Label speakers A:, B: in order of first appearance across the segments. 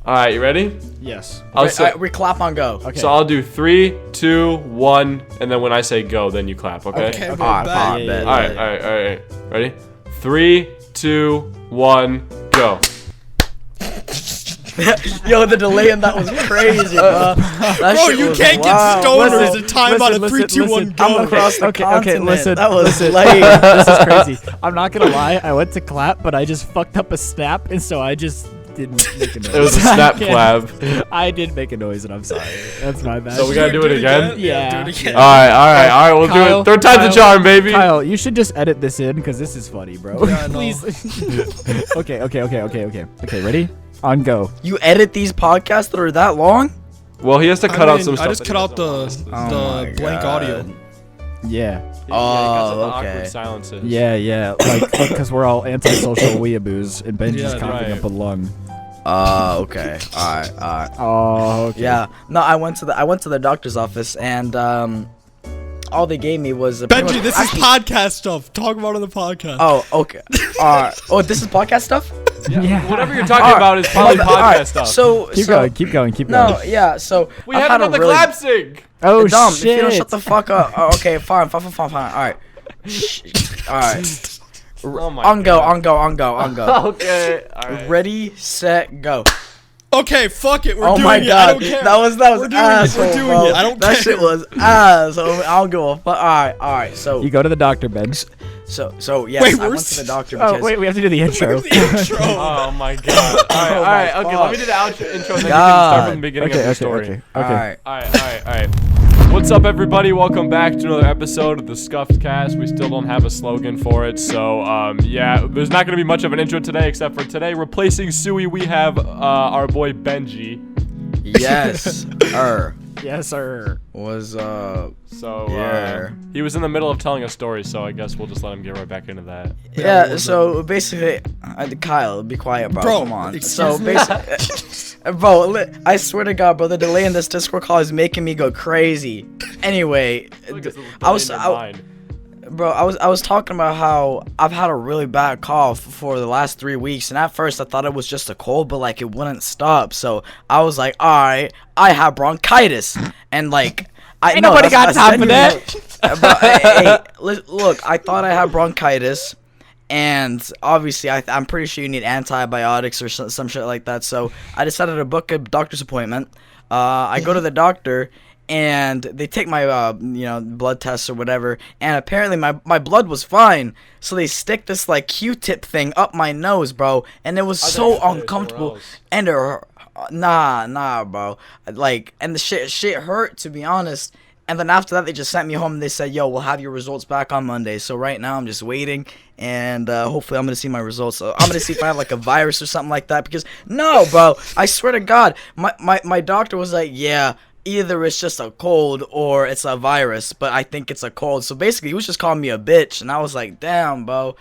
A: All right, you ready?
B: Yes.
C: We clap on go.
B: Okay.
A: So I'll do 3, 2, 1, and then when I say go, then you clap. Okay.
B: Okay.
C: All right.
B: Yeah.
A: All right. Ready? 3, 2, 1, go.
C: Yo, the delay in that was crazy, bro.
D: Bro, you can't get stoners to time out a 3, 2, 1, go.
C: I'm across the continent.
B: Listen.
C: That was
B: listen.
C: lame.
B: This is crazy. I'm not gonna lie. I went to clap, but I just fucked up a snap, and so I just didn't make a noise.
A: It was a snap clap.
B: I did make a noise, and I'm sorry. That's my bad.
A: So we gotta do it again?
B: Yeah.
D: Do it again.
A: All right. We'll do it. Third time's a charm, baby.
B: Kyle, you should just edit this in because this is funny, bro.
D: Yeah, I know.
B: Please. Okay, ready? On go.
C: You edit these podcasts that are that long?
A: Well, he has to cut out some stuff.
D: I just cut out the
C: my
D: blank
C: God.
D: audio.
B: Yeah.
C: Okay.
A: Silences.
B: Yeah. Like, because we're all antisocial weeaboos, and Benji's
D: Yeah,
B: coughing
A: right.
B: up a lung.
C: Okay. All right.
B: Oh, okay.
C: Yeah. No, I went to the doctor's office, and all they gave me was pretty
D: Benji,
C: much-
D: this is podcast stuff. Talk about it on the podcast.
C: Oh, okay. All right. Oh, this is podcast stuff.
B: Yeah.
A: Whatever you're talking about is probably
C: All
A: podcast
C: right,
A: stuff.
C: So
B: Keep going.
C: No, yeah. So
A: we
C: I've
A: had
C: had
A: him on
C: a
A: the
C: really
A: clap sync.
B: Oh,
C: dumb.
B: shit.
C: If you don't shut the fuck up. Oh, okay, fine. All right. All right.
A: Oh my
C: On go.
A: Okay. All right.
C: Ready, set, go.
D: Okay, fuck it. We're
C: Oh
D: doing
C: my
D: it. I
C: god,
D: don't care.
C: that was
D: We're doing
C: asshole,
D: it. We're doing
C: bro.
D: it. I don't
C: that
D: care.
C: shit was ass. I'll go. But all right. So
B: You go to the doctor, Ben.
C: So yes,
D: Wait,
C: I
D: we're
C: went to the doctor because
B: Oh, wait, we have to do the intro.
D: The intro.
A: Oh my god. All right. Okay, let me do the outro intro, and then you can
C: God.
A: start from the beginning of the story.
B: Okay.
C: all right.
A: All right. What's up, everybody? Welcome back to another episode of the Skuffed Cast. We still don't have a slogan for it, so yeah, there's not going to be much of an intro today, except for today, replacing Suey, we have our boy Benji.
C: Yes,
B: Yes, sir.
C: was
A: So
C: Yeah.
A: he was in the middle of telling a story, so I guess we'll just let him get right back into that.
C: yeah. So basically, Kyle, be quiet, bro.
D: Bro,
C: Come on.
D: excuse
C: So
D: me?
C: basically, bro, I swear to God, bro, the delay in this Discord call is making me go crazy. Anyway, I was talking about how I've had a really bad cough for the last 3 weeks, and at first I thought it was just a cold, but like it wouldn't stop. So I was like, all right, I have bronchitis, and like
B: Ain't nobody got time for that.
C: Bro, look, I thought I had bronchitis, and obviously I'm pretty sure you need antibiotics or some shit like that. So I decided to book a doctor's appointment. I go to the doctor, and they take my blood tests or whatever, and apparently my blood was fine. So they stick this like Q-tip thing up my nose, bro, and it was so uncomfortable. And nah, bro. Like, and the shit hurt, to be honest. And then after that, they just sent me home, and they said, yo, we'll have your results back on Monday. So right now, I'm just waiting, and hopefully I'm going to see my results. So I'm going to see if I have, like, a virus or something like that, because, no, bro, I swear to God, my doctor was like, yeah, either it's just a cold or it's a virus, but I think it's a cold. So basically, he was just calling me a bitch, and I was like, damn, bro,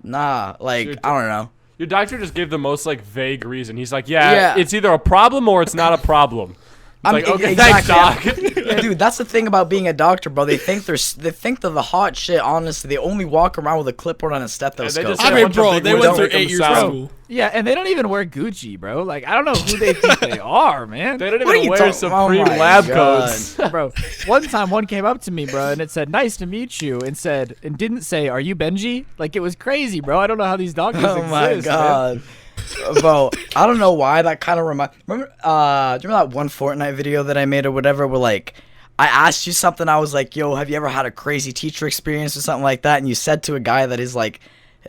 C: nah, like, I don't know.
A: Your doctor just gave the most like vague reason. He's like, yeah, it's either a problem or it's not a problem. It's like, okay, thanks, doc.
C: Yeah, dude, that's the thing about being a doctor, bro. They think they're the hot shit. Honestly, they only walk around with a clipboard and a stethoscope.
A: just-
D: I mean, bro, they went through
A: make them
D: 8 years of
A: sound-
D: school.
B: Yeah, and they don't even wear Gucci, bro. Like, I don't know who they think they are, man.
A: They don't
C: What are
A: even
C: you
A: wear
C: talking-
A: Supreme
C: oh my
A: lab
C: God.
A: coats.
B: Bro, one time one came up to me, bro, and it said, nice to meet you, and didn't say, are you Benji? Like, it was crazy, bro. I don't know how these doctors
C: Oh
B: exist,
C: my
B: man.
C: God. Bro, I don't know why that kind of remember do you remember that one Fortnite video that I made or whatever where like I asked you something, I was like, yo, have you ever had a crazy teacher experience or something like that? And you said to a guy that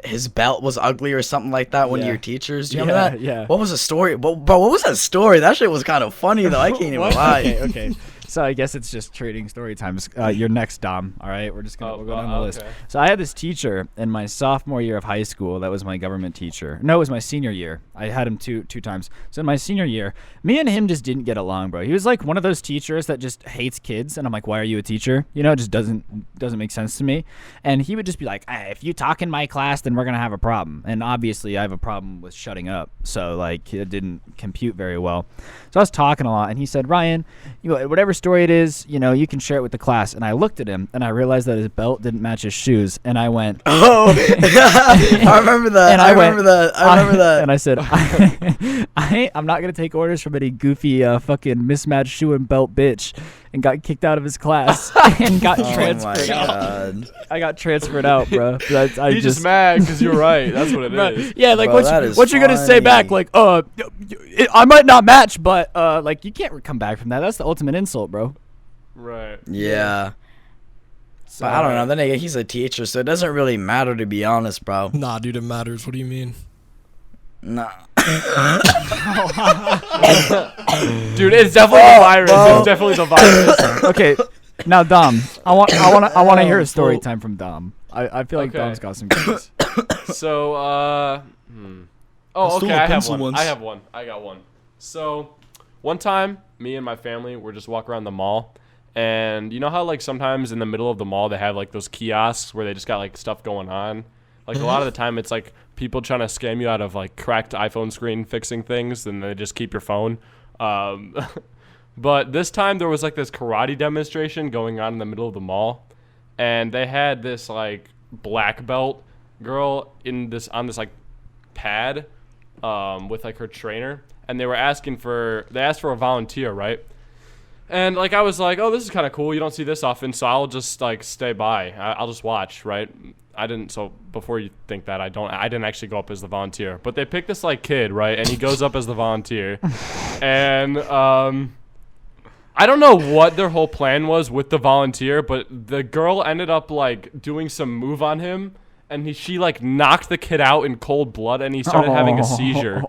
C: his belt was ugly or something like that, one of
B: Yeah.
C: your teachers. Do you remember that?
B: Yeah.
C: What was the story? Bro, what was that story? That shit was kind of funny though. I can't even
B: What?
C: lie.
B: Okay. So I guess it's just trading story times. You're next, Dom. All right, we'll go down the list.
A: okay.
B: So I had this teacher in my sophomore year of high school. That was my government teacher. No, it was my senior year. I had him two times. So in my senior year, me and him just didn't get along, bro. He was like one of those teachers that just hates kids, and I'm like, why are you a teacher? You know, it just doesn't make sense to me. And he would just be like, if you talk in my class, then we're gonna have a problem. And obviously, I have a problem with shutting up. So like, it didn't compute very well. So I was talking a lot, and he said, Ryan, whatever story it is, you can share it with the class. And I looked at him, and I realized that his belt didn't match his shoes. And I went,
C: oh, I remember that.
B: And
C: I remember that.
B: And I said, I'm not going to take orders from any goofy fucking mismatched shoe and belt bitch. And got kicked out of his class and got transferred out. I got transferred out, bro.
A: He's just mad because you're right. That's what it is.
B: Yeah, like
C: Bro,
B: what you gonna say back? Like, I might not match, but like you can't come back from that. That's the ultimate insult, bro.
A: Right.
C: Yeah. So, but I don't know. Then again, he's a teacher, so it doesn't really matter, to be honest, bro.
D: Nah, dude, it matters. What do you mean?
C: Nah.
A: Dude, it's definitely the virus. It's definitely the virus.
B: Okay, now Dom, I want to hear a story time from Dom. I feel like Dom's got some goodies.
A: So, Oh, okay. I have one. I got one. So, one time, me and my family were just walking around the mall, and you know how like sometimes in the middle of the mall they have like those kiosks where they just got like stuff going on. Like a lot of the time, it's like people trying to scam you out of like cracked iPhone screen fixing things, and they just keep your phone. But this time there was like this karate demonstration going on in the middle of the mall, and they had this like black belt girl on this like pad with like her trainer, and they asked for a volunteer, right? And like I was like, oh, this is kind of cool. You don't see this often, so I'll just like stay by. I'll just watch, right? So before you think that, I didn't actually go up as the volunteer, but they picked this like kid, right? And he goes up as the volunteer, and I don't know what their whole plan was with the volunteer, but the girl ended up like doing some move on him, and she like knocked the kid out in cold blood, and he started having a seizure.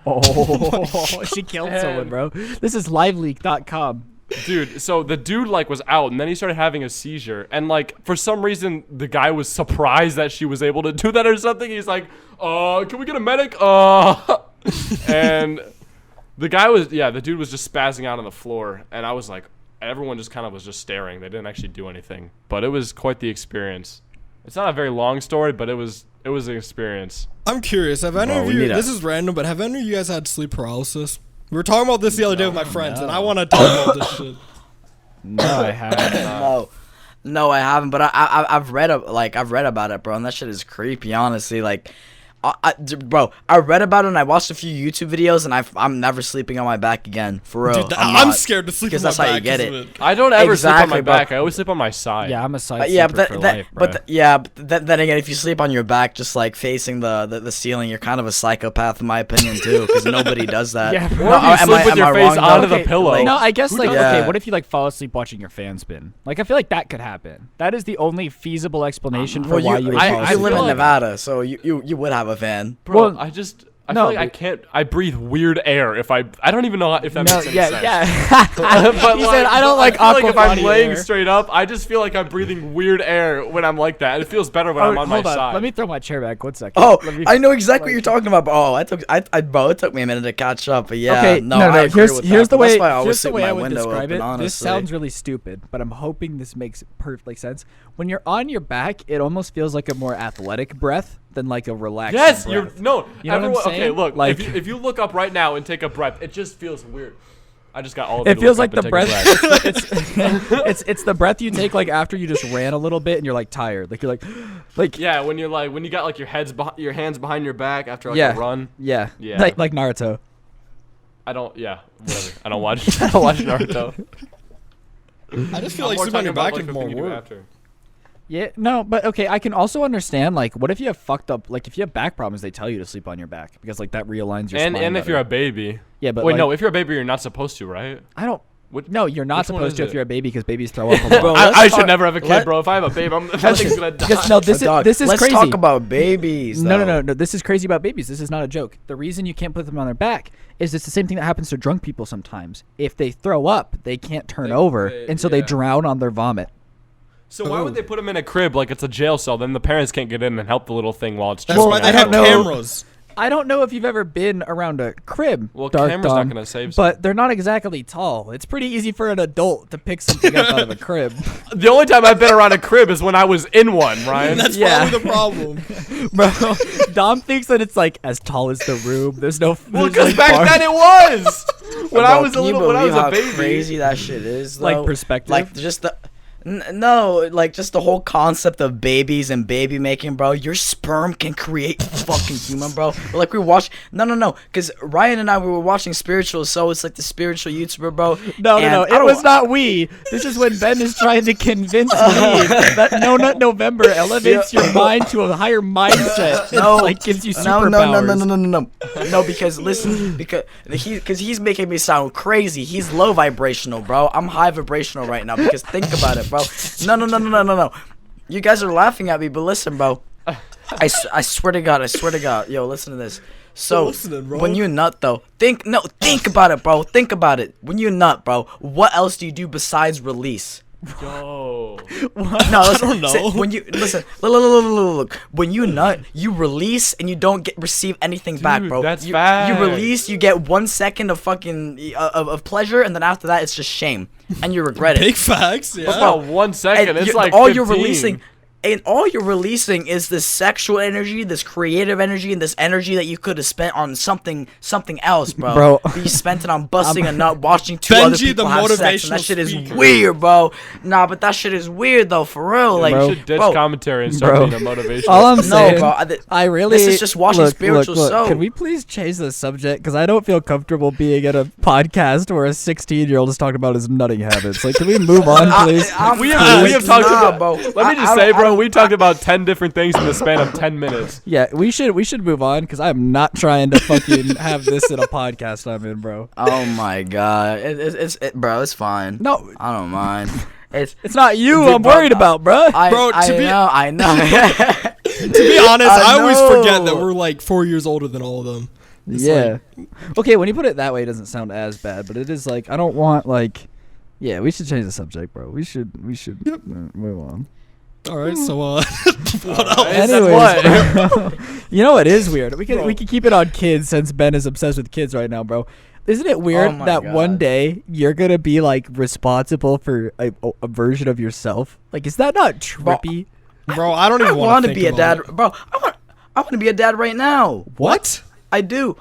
B: She killed someone, bro. This is liveleak.com.
A: Dude, so the dude like was out, and then he started having a seizure, and like for some reason the guy was surprised that she was able to do that or something. He's like, can we get a medic? And the dude was just spazzing out on the floor, and I was like, everyone just kind of was just staring. They didn't actually do anything, but it was quite the experience. It's not a very long story, but it was an experience.
D: I'm curious, have any of you, this is random, but have any of you guys had sleep paralysis? We were talking about this the other day with my friends, and I want to talk about this shit.
B: No, I haven't.
C: No, I haven't. But I've read about it, bro, and that shit is creepy. Honestly, like, bro, I read about it and I watched a few YouTube videos, and I'm never sleeping on my back again, for real.
D: Dude, I'm scared to sleep on my back.
C: Because that's how you get it.
A: I don't ever sleep on my back. I always sleep on my side.
B: Yeah, I'm a side sleeper for life, bro.
C: But then again, if you sleep on your back, just like facing the ceiling, you're kind of a psychopath, in my opinion, too, because nobody does that.
B: Yeah, bro.
A: Or you sleep with your face onto the pillow.
B: No, I guess okay, what if you like fall asleep watching your fan spin? Like, I feel like that could happen. That is the only feasible explanation for why you would fall asleep.
C: I live in Nevada, so you would have a fan.
A: Bro, I feel like I can't. I breathe weird air if I don't even know if that makes any sense.
B: Yeah.
A: But
B: he said I don't like
A: I feel like if I'm
B: aquaponic
A: laying
B: air.
A: straight up, I just feel like I'm breathing weird air when I'm like that. It feels better when I'm on my side.
B: Let me throw my chair back 1 second.
C: Oh, I know exactly what you're talking about. Bro, it took me a minute to catch up, but yeah.
B: Okay,
C: no, I agree with
B: here's
C: that.
B: the way.
C: That's why I always
B: Here's the
C: sleep
B: way
C: with
B: I
C: my
B: would
C: window
B: describe
C: open,
B: it.
C: honestly.
B: This sounds really stupid, but I'm hoping this makes perfect sense. When you're on your back, it almost feels like a more athletic breath than like a relaxed.
A: Yes,
B: breath.
A: you know
B: what I'm saying?
A: Okay, look.
B: Like,
A: if you look up right now and take a breath, it just feels weird. I just got all of
B: it feels like
A: the
B: the breath. It's the breath you take like after you just ran a little bit and you're like tired. Like you're like
A: yeah, when you got like your hands behind your back after like a run.
B: Yeah.
A: Yeah.
B: Like Naruto.
A: Whatever. I don't watch Naruto.
D: I just feel like sleeping on your back is more work.
B: Yeah, no, but okay, I can also understand, like, what if you have fucked up, like, if you have back problems, they tell you to sleep on your back, because, like, that realigns your spine
A: And if
B: better.
A: you're a baby.
B: Yeah, but,
A: wait,
B: like,
A: no, if you're a baby, you're not supposed to, right?
B: I don't, no, you're not
A: which one
B: supposed
A: is
B: to if
A: it?
B: you're a baby, because babies throw up a lot.
C: Bro,
A: I should never have a kid, bro. If I have a baby, that thing's gonna die.
B: Because, no, this is
C: Let's
B: crazy.
C: talk about babies.
B: No, this is crazy about babies. This is not a joke. The reason you can't put them on their back is it's the same thing that happens to drunk people sometimes. If they throw up, they can't turn over, and so they drown on their vomit.
A: So why would they put him in a crib like it's a jail cell? Then the parents can't get in and help the little thing while it's
D: That's
A: choking
D: why
A: out.
D: they have cameras.
B: I don't know if you've ever been around a crib.
A: Well,
B: Dark
A: camera's
B: Dom,
A: not gonna save.
B: but they're not exactly tall. It's pretty easy for an adult to pick something up out of a crib.
A: The only time I've been around a crib is when I was in one, Ryan.
D: That's
B: Yeah.
D: probably the problem.
B: Bro, Dom thinks that it's like as tall as the room. There's no.
A: Well,
B: there's,
A: because
B: like,
A: back
B: bar-
A: then it was. When I
C: Bro,
A: was a
C: can you
A: little, when I was
C: believe
A: a
C: how
A: baby.
C: crazy that shit is,
B: Like
C: though?
B: perspective?
C: Like just the. No, like just the whole concept of babies and baby making, bro. Your sperm can create fucking human, bro. Like we watched, no, because Ryan and I we were watching Spiritual, so it's like the spiritual YouTuber, bro.
B: No,
C: and I
B: it
C: don't-
B: was not we. This is when Ben is trying to convince me that No Nut November elevates your mind to a higher mindset.
C: No,
B: It, like gives you
C: no,
B: superpowers.
C: no. Because listen, because he's making me sound crazy. He's low vibrational, bro. I'm high vibrational right now. Because think about it, bro. No. You guys are laughing at me, but listen, bro. I swear to God. Yo, listen to this. So
D: Listening, bro.
C: when you nut though, think about it, bro. Think about it. When you nut, bro, what else do you do besides release?
A: Yo.
C: No, listen,
D: don't know.
C: when you listen, look. When you nut, you release and you don't receive anything back, bro.
A: that's
C: you,
A: facts.
C: You release, you get 1 second of fucking of pleasure, and then after that, it's just shame, and you regret it.
D: Big facts. Yeah.
A: About 1 second.
C: And
A: It's
C: you-
A: like
C: all
A: 15.
C: you're releasing. And all you're releasing is this sexual energy, this creative energy, and this energy that you could have spent on something else, bro.
B: Bro.
C: But you spent it on busting a nut, watching two other
D: Benji,
C: people
D: the
C: have sex, and that
D: motivational
C: shit is
D: speaker.
C: weird, bro. Nah, but that shit is weird though, for real. Like,
A: You should ditch
C: bro,
A: commentary and start
B: Bro.
A: being a motivational.
B: All I'm
C: no,
B: saying,
C: bro.
B: I really.
C: This is just watching
B: look,
C: spiritual
B: look,
C: soul.
B: Can we please change the subject? Because I don't feel comfortable being at a podcast where a 16-year-old is talking about his nutting habits. Like, can we move on, please?
A: We have talked about.
C: bro.
A: Let me just say, bro. We talked about 10 different things in the span of 10 minutes.
B: Yeah, we should move on because I'm not trying to fucking have this in a podcast I'm in, bro.
C: Oh my god, bro. It's fine.
B: No,
C: I don't mind. It's
B: it's not you
C: Dude,
B: I'm
C: bro,
B: worried about, bro.
D: Bro,
C: I know.
D: To be honest, I always forget that
C: know.
D: we're like 4 years older than all of them. It's
B: Yeah. Okay, when you put it that way, it doesn't sound as bad, but it is like I don't want like. Yeah, we should change the subject, bro. We should move on.
D: All right, so what else?
B: Anyways, you know what is weird? We can keep it on kids since Ben is obsessed with kids right now, bro. Isn't it weird
C: Oh my
B: that
C: God.
B: one day you're gonna be like responsible for a version of yourself? Like, is that not trippy?
D: Bro, I don't even
C: want
D: want
C: to be a dad, bro. I want to be a dad right now.
D: What?
C: I do.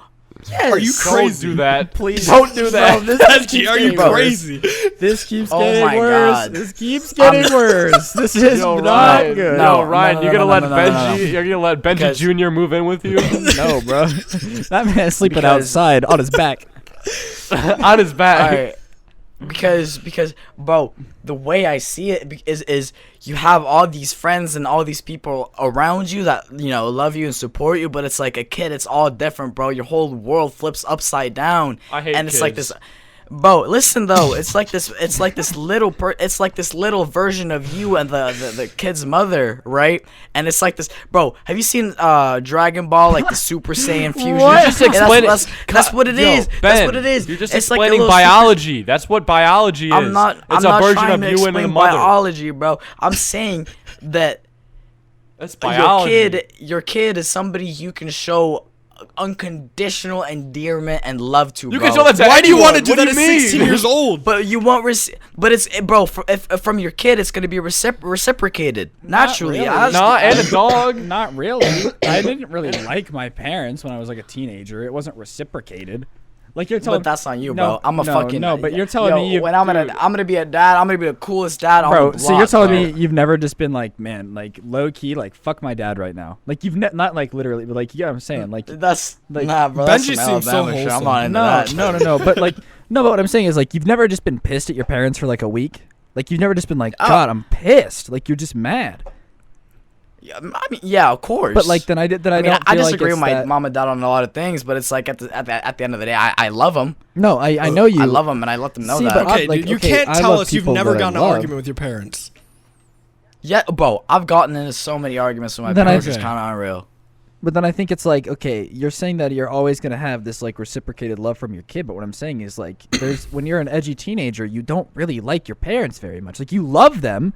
C: Yes.
D: Are you crazy?
A: Don't do that.
B: Please
A: Don't do that.
D: Are you
C: bro.
D: crazy?
B: This keeps
C: Oh
B: getting
C: my
B: worse.
C: God.
B: This keeps getting worse. This is
A: Yo,
B: not
A: Ryan.
B: good.
A: No, Ryan. You're gonna let
C: no,
A: Benji. You're gonna let Benji
C: Because-
A: Jr. move in with you
B: No, bro. That man's sleeping
C: Because-
B: outside on his back.
A: on his back.
C: Alright. Because bro, the way I see it is you have all these friends and all these people around you that love you and support you, but it's like a kid, it's all different, bro. Your whole world flips upside down.
A: I hate
C: and it's like
A: kids.
C: this. Bro, listen though, it's like this little version of you and the kid's mother, right? And it's like this, bro. Have you seen Dragon Ball, like the Super Saiyan fusion?
A: What? Just explain it.
C: That's what it
A: Yo,
C: is.
A: Ben,
C: That's what it is.
A: You're just
C: It's like a
A: explaining
C: little super-
A: biology. That's what biology is.
C: I'm not.
A: It's
C: I'm
A: a
C: not
A: version
C: trying
A: of
C: to
A: you and
C: explain
A: the mother.
C: biology, bro. I'm saying that
A: That's biology.
C: your kid is somebody you can show unconditional endearment and love to.
A: You
C: bro.
A: can show that to
D: Why do you
A: anyone.
D: want to do
A: What
D: that
A: do
D: at
A: you mean?
D: 16 years old?
C: But you won't receive. But it's bro. If from your kid, it's gonna be reciprocated naturally.
B: really.
A: And a dog.
B: Not really. I didn't really like my parents when I was like a teenager. It wasn't reciprocated. Like you're telling.
C: But that's on you,
B: No,
C: bro. I'm a
B: no,
C: fucking
B: no, but you're telling
C: Yo,
B: me you-
C: when I'm gonna be a dad. I'm gonna be the coolest dad on
B: Bro,
C: the
B: so
C: block,
B: you're telling
C: bro.
B: me you've never just been like, man, like low key, like fuck my dad right now. Like you've not like literally, but like you know what I'm saying, like
C: That's
B: like-
C: nah, bro. That's
D: Benji
C: some
D: seems so
C: Alabama shit. I'm
D: wholesome.
C: not into that.
B: no, but like no, but what I'm saying is like you've never just been pissed at your parents for like a week. Like you've never just been like, God, I'm pissed. Like you're just mad.
C: Yeah, I mean, yeah, of course.
B: But like then I don't
C: I
B: feel
C: disagree
B: like
C: with my
B: that-
C: mom and dad on a lot of things, but it's like at the end of the day, I love them.
B: No, I know you.
C: I love them, and I let them know
B: See,
C: that.
B: but
D: Okay,
B: like,
D: dude, you
B: okay,
D: can't
B: I
D: tell
B: love
D: us you've
B: people
D: never
B: that I
D: gotten an
B: love.
D: argument with your parents.
C: Yeah, bro, I've gotten into so many arguments with my
B: Then
C: parents. It's
D: Okay.
C: kind of unreal.
B: But then I think it's like, okay, you're saying that you're always gonna have this like reciprocated love from your kid, but what I'm saying is like, there's when you're an edgy teenager, you don't really like your parents very much. Like you love them,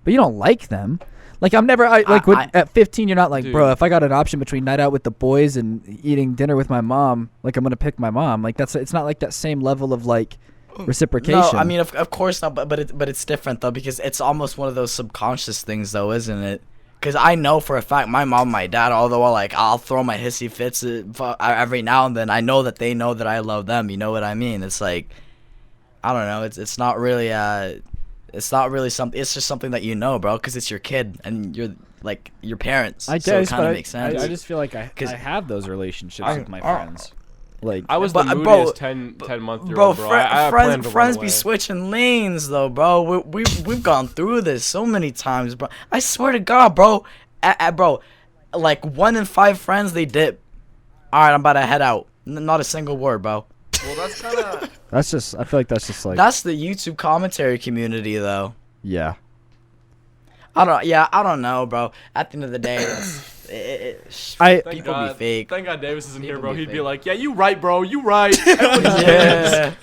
B: but you don't like them. Like I'm never at 15 you're not like,
A: Dude.
B: bro, if I got an option between night out with the boys and eating dinner with my mom, like I'm gonna pick my mom. Like it's not like that same level of like reciprocation.
C: No, I mean of course not, but it's different though, because it's almost one of those subconscious things though, isn't it? Because I know for a fact my mom and my dad, although I'll throw my hissy fits every now and then, I know that they know that I love them. You know what I mean? It's like, I don't know. It's not really something. It's just something that you know, bro, because it's your kid and you're like your parents.
B: I guess,
C: so it kind
B: but
C: of makes sense.
B: I just feel like I have those relationships with my friends. Like
A: I was
C: But,
A: the
C: bro,
A: moodiest 10-month-year-old,
C: Bro,
A: bro. I planned to
C: friends
A: run
C: be
A: away.
C: switching lanes though, bro. We've gone through this so many times, bro. I swear to God, bro. Bro, like 1 in 5 friends they dip. All right, I'm about to head out. Not a single word, bro.
A: Well, that's kind of.
B: that's just. I feel like that's just like.
C: That's the YouTube commentary community, though.
B: Yeah.
C: I don't know, bro. At the end of the day, people be fake.
A: Thank God Davis isn't here,
C: People
A: bro.
C: be
A: He'd be
C: fake.
A: like, "Yeah, you right, bro. You right."
C: Yeah.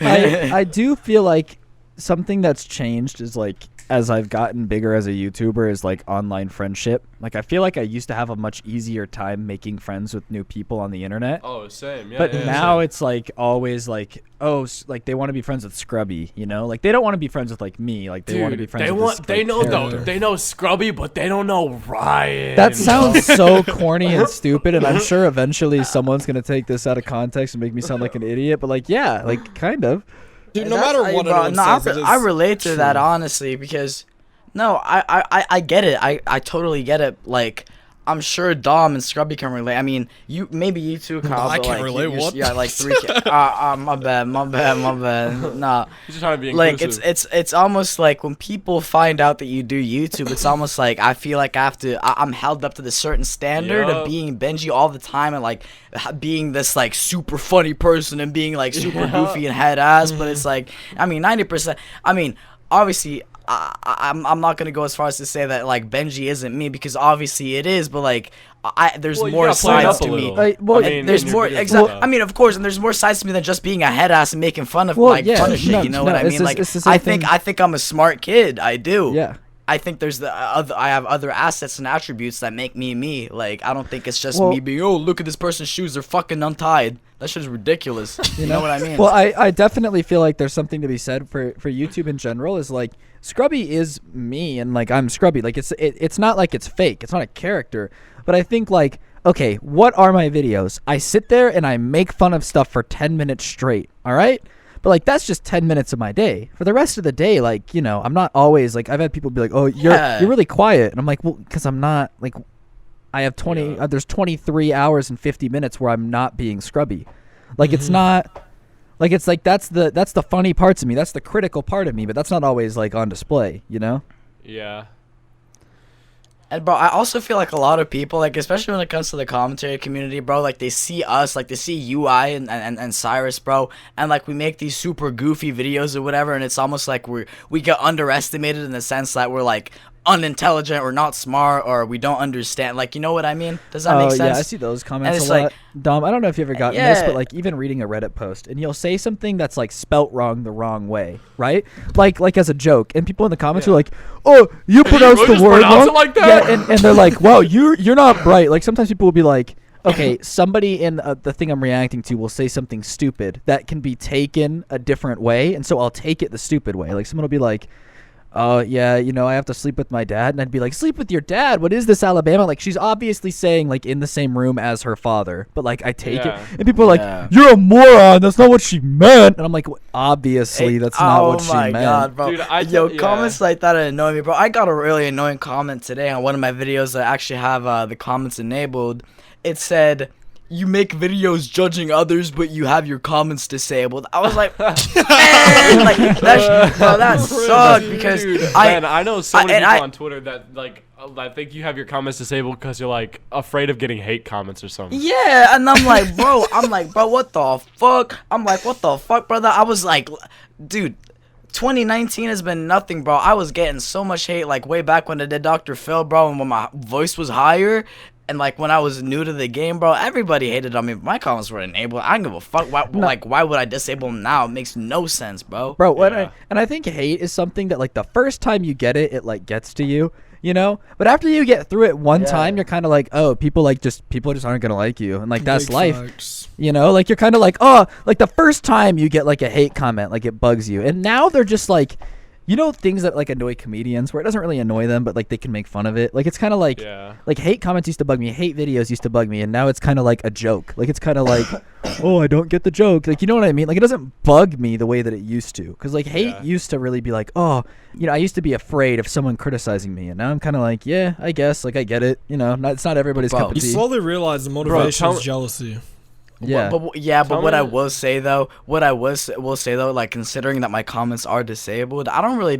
B: I do feel like something that's changed is like as I've gotten bigger as a YouTuber is like online friendship. Like I feel like I used to have a much easier time making friends with new people on the internet.
A: Oh, same. Yeah.
B: But
A: yeah,
B: now
A: same.
B: it's like always like, oh, like they want to be friends with Scrubby, you know? Like they don't want to be friends with like me. Like they want to be friends with this,
A: They
B: like,
A: know
B: character.
A: though. They know Scrubby, but they don't know Ryan.
B: That sounds so corny and stupid, and I'm sure eventually someone's gonna take this out of context and make me sound like an idiot. But like, yeah, like kind of.
D: Dude, no matter what anyone says, it is
C: I relate to that
D: true.
C: honestly, because no, I get it. I totally get it. Like, I'm sure Dom and Scrubby can relate. I mean, maybe you too, Kyle.
D: I
C: but,
D: can't
C: like,
D: relate.
C: you're-
D: What?
C: Yeah, like 3 kids. My bad. Nah.
A: He's just trying to be
C: Like
A: inclusive.
C: it's almost like when people find out that you do YouTube, it's almost like I feel like I'm held up to the certain standard
A: Yup.
C: of being Benji all the time and like being this like super funny person and being like super
A: Yeah.
C: goofy and head ass. But it's like, I mean, 90%. I mean, obviously. I'm not gonna go as far as to say that like Benji isn't me, because obviously it is, but like there's
A: Well, you
C: more
A: gotta play it
C: sides
A: up a
C: to me.
A: little.
B: Well,
A: I mean,
C: There's
A: in your
C: more
A: videos and
C: exactly.
A: stuff.
C: I mean, of course, and there's more sides to me than just being a head ass and making fun of
B: Well,
C: like
B: yeah,
C: fun of shit.
B: no,
C: You know
B: no,
C: what I
B: it's
C: mean?
B: just-
C: Like
B: it's the same
C: I
B: thing.
C: think I'm a smart kid. I do.
B: Yeah.
C: I think there's I have other assets and attributes that make me me. Like I don't think it's just
B: Well-
C: me being, oh, look at this person's shoes, they're fucking untied. That shit is ridiculous. You know what I mean?
B: Well, I definitely feel like there's something to be said for YouTube in general. Is like Scrubby is me, and like I'm Scrubby. Like it's not like it's fake. It's not a character. But I think like, okay, what are my videos? I sit there and I make fun of stuff for 10 minutes straight. All right. But like that's just 10 minutes of my day. For the rest of the day, like, you know, I'm not always like, I've had people be like, "Oh,
C: Yeah.
B: you're really quiet," and I'm like, well, because I'm not like. I have 20.
A: Yeah.
B: There's 23 hours and 50 minutes where I'm not being Scrubby. Like it's not. Like it's like that's the funny parts of me. That's the critical part of me. But that's not always like on display. You know.
A: Yeah.
C: And bro, I also feel like a lot of people, like especially when it comes to the commentary community, bro, like they see us, like they see UI and Cyrus, bro, and like we make these super goofy videos or whatever, and it's almost like we get underestimated in the sense that we're like unintelligent or not smart or we don't understand. Like, you know what I mean? Does that make sense?
B: Yeah, I see those comments
C: it's
B: a lot.
C: like-
B: Dom, I don't know if you ever gotten this,
C: Yeah.
B: but like even reading a Reddit post and you'll say something that's like spelt wrong the wrong way, right? Like as a joke, and people in the comments are like, "Oh, you pronounced
A: really
B: the
A: just
B: word
A: pronounce
B: wrong."
A: it like that?
B: Yeah, and they're like, "Wow, you're not bright." Like sometimes people will be like, okay, somebody in the thing I'm reacting to will say something stupid that can be taken a different way, and so I'll take it the stupid way. Like someone will be like, "Oh yeah, you know, I have to sleep with my dad," and I'd be like, "Sleep with your dad? What is this, Alabama?" Like she's obviously saying like in the same room as her father, but like I take
A: Yeah.
B: it, and people are
C: Yeah.
B: like, "You're a moron. That's not what she meant," and I'm like, well, "Obviously,
C: Hey,
B: that's not what she
C: Oh my
B: meant."
C: god, bro.
A: Dude,
C: Yo,
A: yeah.
C: comments like that annoy me, bro. I got a really annoying comment today on one of my videos that actually have the comments enabled. It said, "You make videos judging others, but you have your comments disabled." I was like, man, like that sucked because
A: Dude,
C: I
A: man, I know so many people
C: I-
A: on Twitter that like I think you have your comments disabled because you're like afraid of getting hate comments or something.
C: Yeah, and I'm like, bro, what the fuck? I'm like, what the fuck, brother? I was like, dude, 2019 has been nothing, bro. I was getting so much hate, like, way back when I did Dr. Phil, bro, and when my voice was higher. And like when I was new to the game, bro, everybody hated on me. But my comments were enabled. I don't give a fuck. Why would I disable them now? It makes no sense, bro.
B: Bro, I think hate is something that like the first time you get it, it like gets to you, you know. But after you get through it one time, you're kind of like, oh, people just aren't gonna like you, and like that's life,
D: facts.
B: you know. Like you're kind of like, oh, like the first time you get like a hate comment, like it bugs you, and now they're just like. You know things that like annoy comedians where it doesn't really annoy them, but like they can make fun of it. Like it's kind of like like hate comments used to bug me, hate videos used to bug me, and now it's kind of like a joke. Like it's kind of like, oh, I don't get the joke. Like you know what I mean? Like it doesn't bug me the way that it used to. Because like hate used to really be like, oh, you know, I used to be afraid of someone criticizing me, and now I'm kind of like, yeah, I guess, like I get it. You know, it's not everybody's cup of tea.
D: You slowly realize the motivation is jealousy.
B: Yeah,
C: but what I will say though, like considering that my comments are disabled, I don't really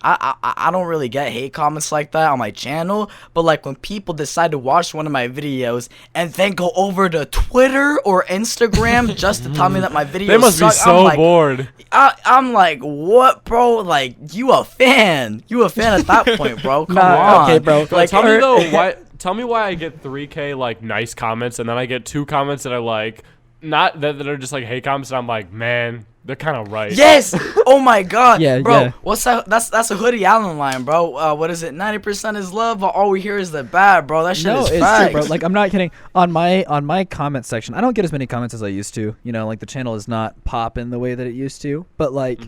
C: I don't really get hate comments like that on my channel. But like when people decide to watch one of my videos and then go over to Twitter or Instagram just to tell me that my videos
A: they must
C: suck,
A: be so bored.
C: I'm like, what, bro? Like you a fan at that point, bro? Come on,
B: okay, bro.
A: Like tell me though why. Tell me why I get 3K like nice comments and then I get 2 comments that are like not that are just like hate comments and I'm like, man, they're kind of right.
C: Yes. Oh my god.
B: Yeah,
C: bro.
B: yeah.
C: What's that? That's a 𝗲𝗢𝗏 line, bro. What is it? 90% is love, but all we hear is the bad, bro. That shit is facts.
B: True, bro. Like I'm not kidding. On my comment section, I don't get as many comments as I used to. You know, like the channel is not popping the way that it used to. But like.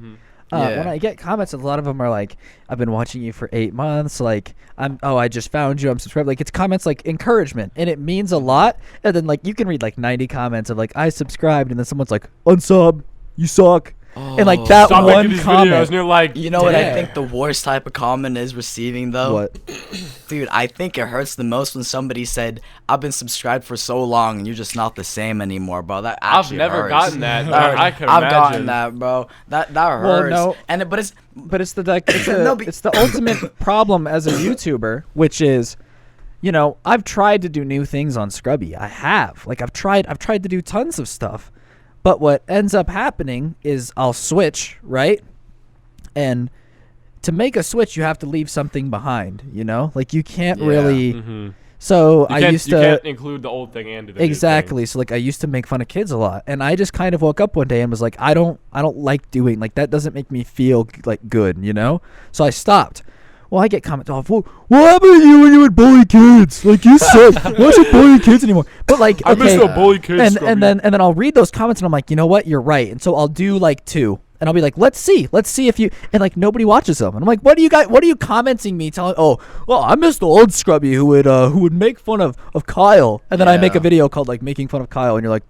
B: When I get comments, a lot of them are like, I've been watching you for 8 months. Like, I just found you. I'm subscribed. Like, it's comments like encouragement, and it means a lot. And then, like, you can read like 90 comments of like, I subscribed, and then someone's like, unsub, you suck. And like that
A: Stop
B: one
A: making these
B: comment,
A: videos and you're like,
C: you know what I think the worst type of comment is receiving though?
B: What?
C: Dude, I think it hurts the most when somebody said, I've been subscribed for so long and you're just not the same anymore, bro. That actually
A: I've never
C: hurts.
A: gotten that. I can
C: I've
A: imagine.
C: gotten that, bro. That hurts.
B: no.
C: But it's
B: But it's the ultimate problem as a YouTuber, which is, you know, I've tried to do new things on Scrubby. I have. Like I've tried to do tons of stuff. But what ends up happening is I'll switch, right? And to make a switch, you have to leave something behind, you know? Like you can't really So I used to.
A: You can't include the old thing and do the new
B: exactly.
A: thing.
B: So like I used to make fun of kids a lot, and I just kind of woke up one day and was like, I don't like doing like that. Doesn't make me feel like good, you know. So I stopped. Well, I get comments off. Well, what happened to you when you would bully kids? Like you said, why don't you bully kids anymore? But like,
A: I miss the bully kids.
B: And then I'll read those comments and I'm like, you know what? You're right. And so I'll do like 2. And I'll be like, let's see if you, and like nobody watches them. And I'm like, what are you commenting me telling? Oh, well, I miss the old Scrubby who would make fun of Kyle. And then I make a video called like making fun of Kyle. And you're like,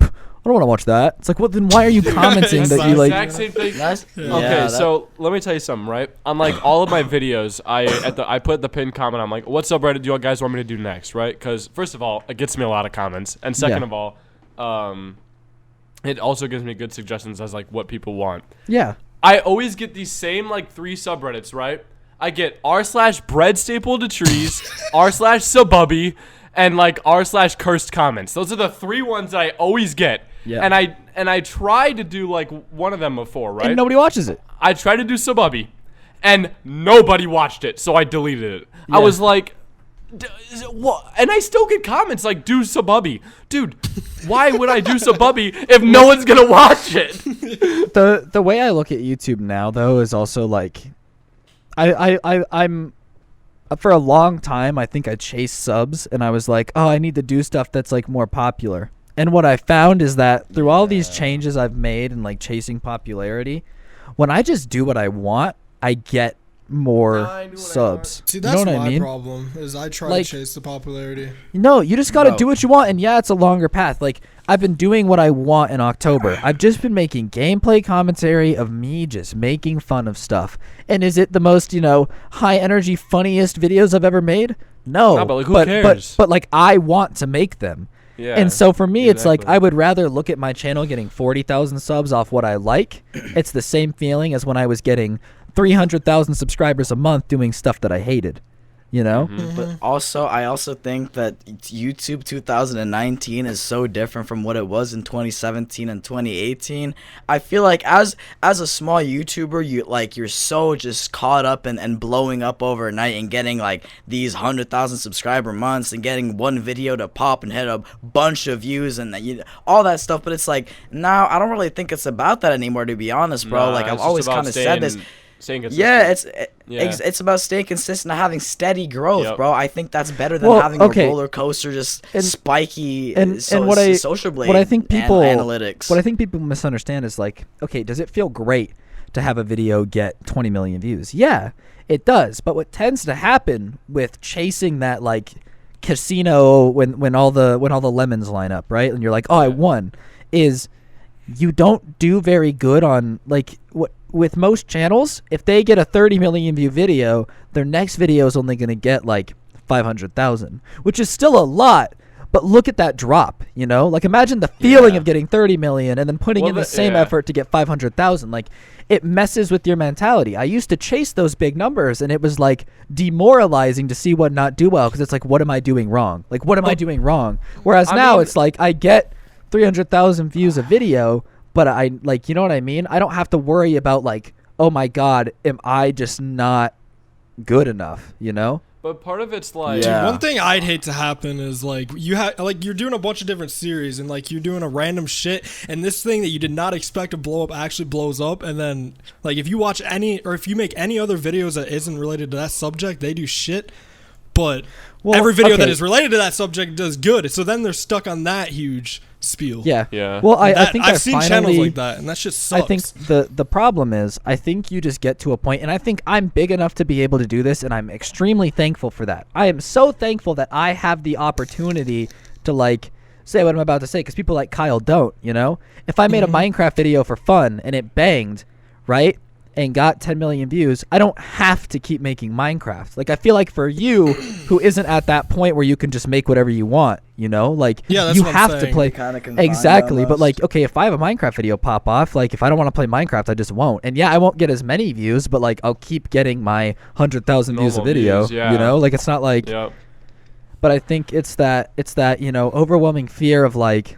B: I don't want to watch that. It's like, well, then why are you commenting that you like?
A: Exact same thing. So let me tell you something, right? On like all of my videos, I put the pinned comment. I'm like, what's up, Reddit? Do you guys want me to do next, right? Because first of all, it gets me a lot of comments, and second of all, it also gives me good suggestions as like what people want.
B: Yeah.
A: I always get these same like 3 subreddits, right? I get r/bread stapled to trees, r/sububby, and like r/cursed comments. Those are the 3 ones that I always get.
B: Yeah.
A: And I tried to do like one of them before, right?
B: And nobody watches it.
A: I tried to do sububby, and nobody watched it, so I deleted it.
B: Yeah.
A: I was like, what? And I still get comments like, do sububby. Dude, why would I do sububby if no one's gonna watch it?
B: The way I look at YouTube now though is also like I'm for a long time I think I chased subs and I was like, oh, I need to do stuff that's like more popular. And what I found is that through all these changes I've made and like chasing popularity, when I just do what I want, I get more subs.
D: See, that's
B: you know what
D: my
B: I mean?
D: problem is I try
B: Like,
D: to chase the popularity.
B: No, you just got to do what you want. And yeah, it's a longer path. Like I've been doing what I want in October. I've just been making gameplay commentary of me just making fun of stuff. And is it the most, you know, high energy, funniest videos I've ever made? No,
A: but like, who cares?
B: But like I want to make them.
A: Yeah,
B: and so for me, it's like
A: exactly.
B: I would rather look at my channel getting 40,000 subs off what I like. It's the same feeling as when I was getting 300,000 subscribers a month doing stuff that I hated. you know?
C: But also, I also think that YouTube 2019 is so different from what it was in 2017 and 2018. I feel like as a small YouTuber, you're so just caught up and blowing up overnight and getting like these 100,000 subscriber months and getting one video to pop and hit a bunch of views and all that stuff. But it's like, now I don't really think it's about that anymore, to be honest, bro.
A: Nah,
C: like I've
A: it's
C: always
A: just about
C: kind of said this.
A: Staying consistent.
C: Yeah, it's about staying consistent and having steady growth,
A: Yep.
C: bro. I think that's better than having a roller coaster, just spiky social blade.
B: What I think people
C: analytics.
B: What I think people misunderstand is like, okay, does it feel great to have a video get 20 million views? Yeah, it does. But what tends to happen with chasing that like casino when all the lemons line up, right? And you're like, oh, I won, is you don't do very good on like what. With most channels, if they get a 30 million view video, their next video is only going to get like 500,000, which is still a lot. But look at that drop, you know? Like imagine the feeling of getting 30 million and then putting in the same effort to get 500,000. Like it messes with your mentality. I used to chase those big numbers and it was like demoralizing to see one not do well because it's like, what am I doing wrong? Like, what am I doing wrong? Whereas now it's like I get 300,000 views a video, but I like, you know what I mean? I don't have to worry about like, oh my God, am I just not good enough, you know?
A: But part of it's like,
D: dude, one thing I'd hate to happen is like you're doing a bunch of different series and like you're doing a random shit and this thing that you did not expect to blow up actually blows up, and then like if you watch if you make any other videos that isn't related to that subject, they do shit. But every video that is related to that subject does good. So then they're stuck on that huge spiel.
B: Yeah. Well, I think
D: I've seen channels like that, and that shit sucks.
B: I think the problem is, I think you just get to a point, and I think I'm big enough to be able to do this, and I'm extremely thankful for that. I am so thankful that I have the opportunity to like say what I'm about to say, because people like Kyle don't, you know? If I made a Minecraft video for fun and it banged, right? And got 10 million views, I don't have to keep making Minecraft. Like, I feel like for you, who isn't at that point where you can just make whatever you want, you know? Like,
D: that's
B: you
D: what
B: have
D: I'm
B: to play. Exactly. But, like, okay, if I have a Minecraft video pop off, like, if I don't want to play Minecraft, I just won't. And, yeah, I won't get as many views, but, like, I'll keep getting my 100,000 views a video, you know? Like, it's not like...
A: Yep.
B: But I think it's that, you know, overwhelming fear of, like...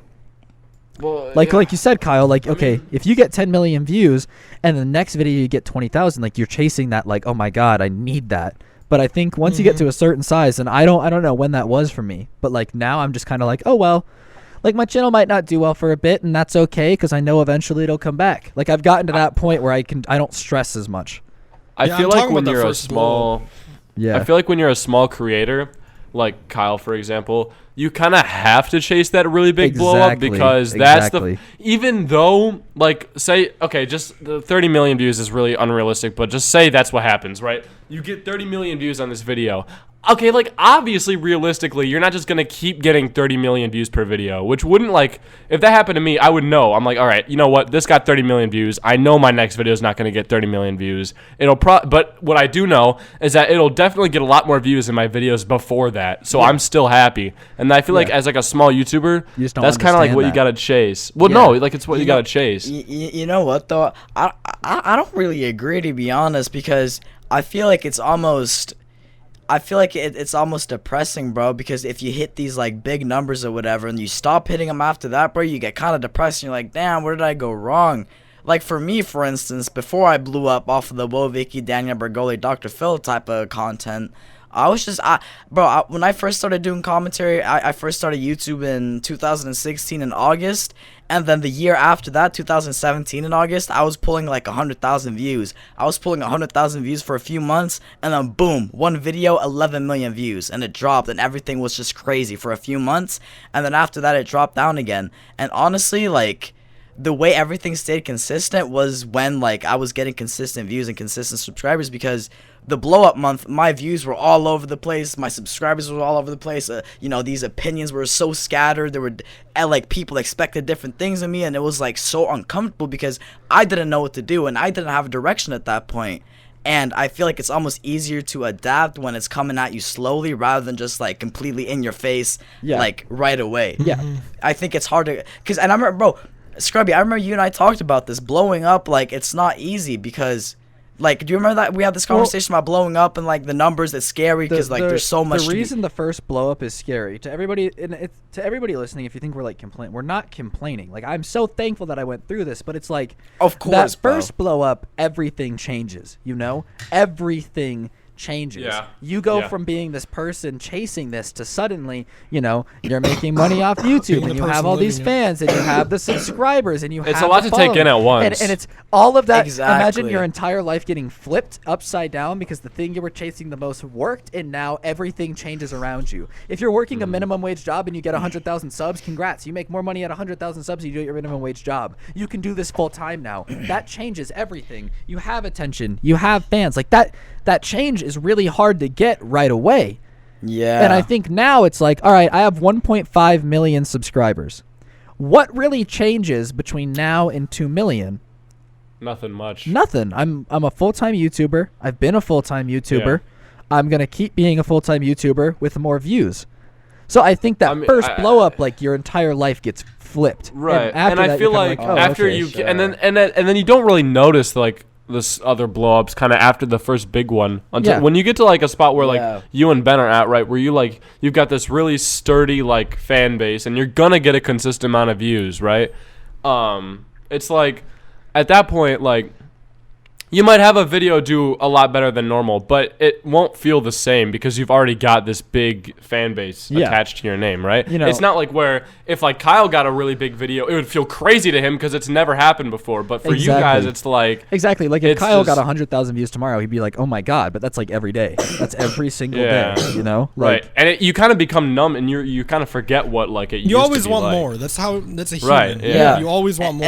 A: Well,
B: like you said, Kyle, like, okay, if you get 10 million views and the next video you get 20,000, like you're chasing that, like, oh my God, I need that. But I think once you get to a certain size, and I don't know when that was for me, but like now I'm just kind of like, oh, well, like my channel might not do well for a bit and that's okay, because I know eventually it'll come back. Like I've gotten to that point where I don't stress as much.
A: I feel like when you're a small, I feel like when you're a small creator, like Kyle, for example, you kind of have to chase that really big blow up, because that's even though, like, say, okay, just the 30 million views is really unrealistic, but just say that's what happens, right? You get 30 million views on this video. Okay, like, obviously, realistically, you're not just going to keep getting 30 million views per video, which wouldn't, like, if that happened to me, I would know. I'm like, all right, you know what? This got 30 million views. I know my next video is not going to get 30 million views. But what I do know is that it'll definitely get a lot more views in my videos before that, so I'm still happy. And I feel like as, like, a small YouTuber, that's kind of, like, what you got to chase. Well, no, like, it's what you got to chase.
C: You know what, though? I don't really agree, to be honest, because I feel like it's almost... it's almost depressing, bro, because if you hit these, like, big numbers or whatever and you stop hitting them after that, bro, you get kind of depressed and you're like, damn, where did I go wrong? Like, for me, for instance, before I blew up off of the 𝗲𝗍𝗖𝗔 𝗙𝗔 Dr. Phil type of content, I was just, when I first started doing commentary, I first started YouTube in 2016 in August, and then the year after that, 2017 in August, I was pulling like 100,000 views. I was pulling 100,000 views for a few months, and then boom, one video, 11 million views, and it dropped, and everything was just crazy for a few months, and then after that, it dropped down again. And honestly, like, the way everything stayed consistent was when, like, I was getting consistent views and consistent subscribers, because the blow up month, my views were all over the place, my subscribers were all over the place, you know, these opinions were so scattered, there were, like, people expected different things of me, and it was, like, so uncomfortable because I didn't know what to do, and I didn't have a direction at that point. And I feel like it's almost easier to adapt when it's coming at you slowly rather than just, like, completely in your face, like, right away. I think it's hard to, because, and I remember, bro, Scrubby, I remember you and I talked about this, blowing up, like, it's not easy, because Like, do you remember that we had this conversation about blowing up and like the numbers? That's scary because like there's so much.
B: The reason the first blow up is scary to everybody, and to everybody listening, if you think we're like we're not complaining. Like, I'm so thankful that I went through this, but it's like,
C: of course,
B: that first blow up, everything changes. Everything changes.
A: Yeah.
B: You go from being this person chasing this to suddenly, you're making money off YouTube and you have all these fans and you have the subscribers and you have
A: It's a lot to take in at once.
B: And it's all of that.
C: Exactly.
B: Imagine your entire life getting flipped upside down because the thing you were chasing the most worked, and now everything changes around you. If you're working a minimum wage job and you get 100,000 subs, congrats. You make more money at 100,000 subs than you do at your minimum wage job. You can do this full time now. That changes everything. You have attention. You have fans. Like that change is really hard to get right away.
C: Yeah.
B: And I think now it's like, all right, I have 1.5 million subscribers. What really changes between now and 2 million?
A: Nothing much.
B: Nothing. I'm a full-time YouTuber. I've been a full-time YouTuber. Yeah. I'm going to keep being a full-time YouTuber with more views. So I think that first blow up, like, your entire life gets flipped.
A: Right.
B: And
A: I feel like after
B: okay,
A: you
B: sure.
A: and then you don't really notice like this other blow ups kind of after the first big one until when you get to like a spot where like you and Ben are at, right, where you've got this really sturdy like fan base and you're gonna get a consistent amount of views, right? It's like at that point, like, you might have a video do a lot better than normal, but it won't feel the same because you've already got this big fan base attached to your name, right? It's not like where if like Kyle got a really big video, it would feel crazy to him because it's never happened before. But for you guys, it's like
B: Like if Kyle got 100,000 views tomorrow, he'd be like, "Oh my god!" But that's like every day. That's every single day. Like,
A: right? And you kind of become numb, and you kind of forget what like it.
D: You always
A: used to be
D: want
A: like.
D: more. That's a human.
A: Right? Yeah.
D: You always want more.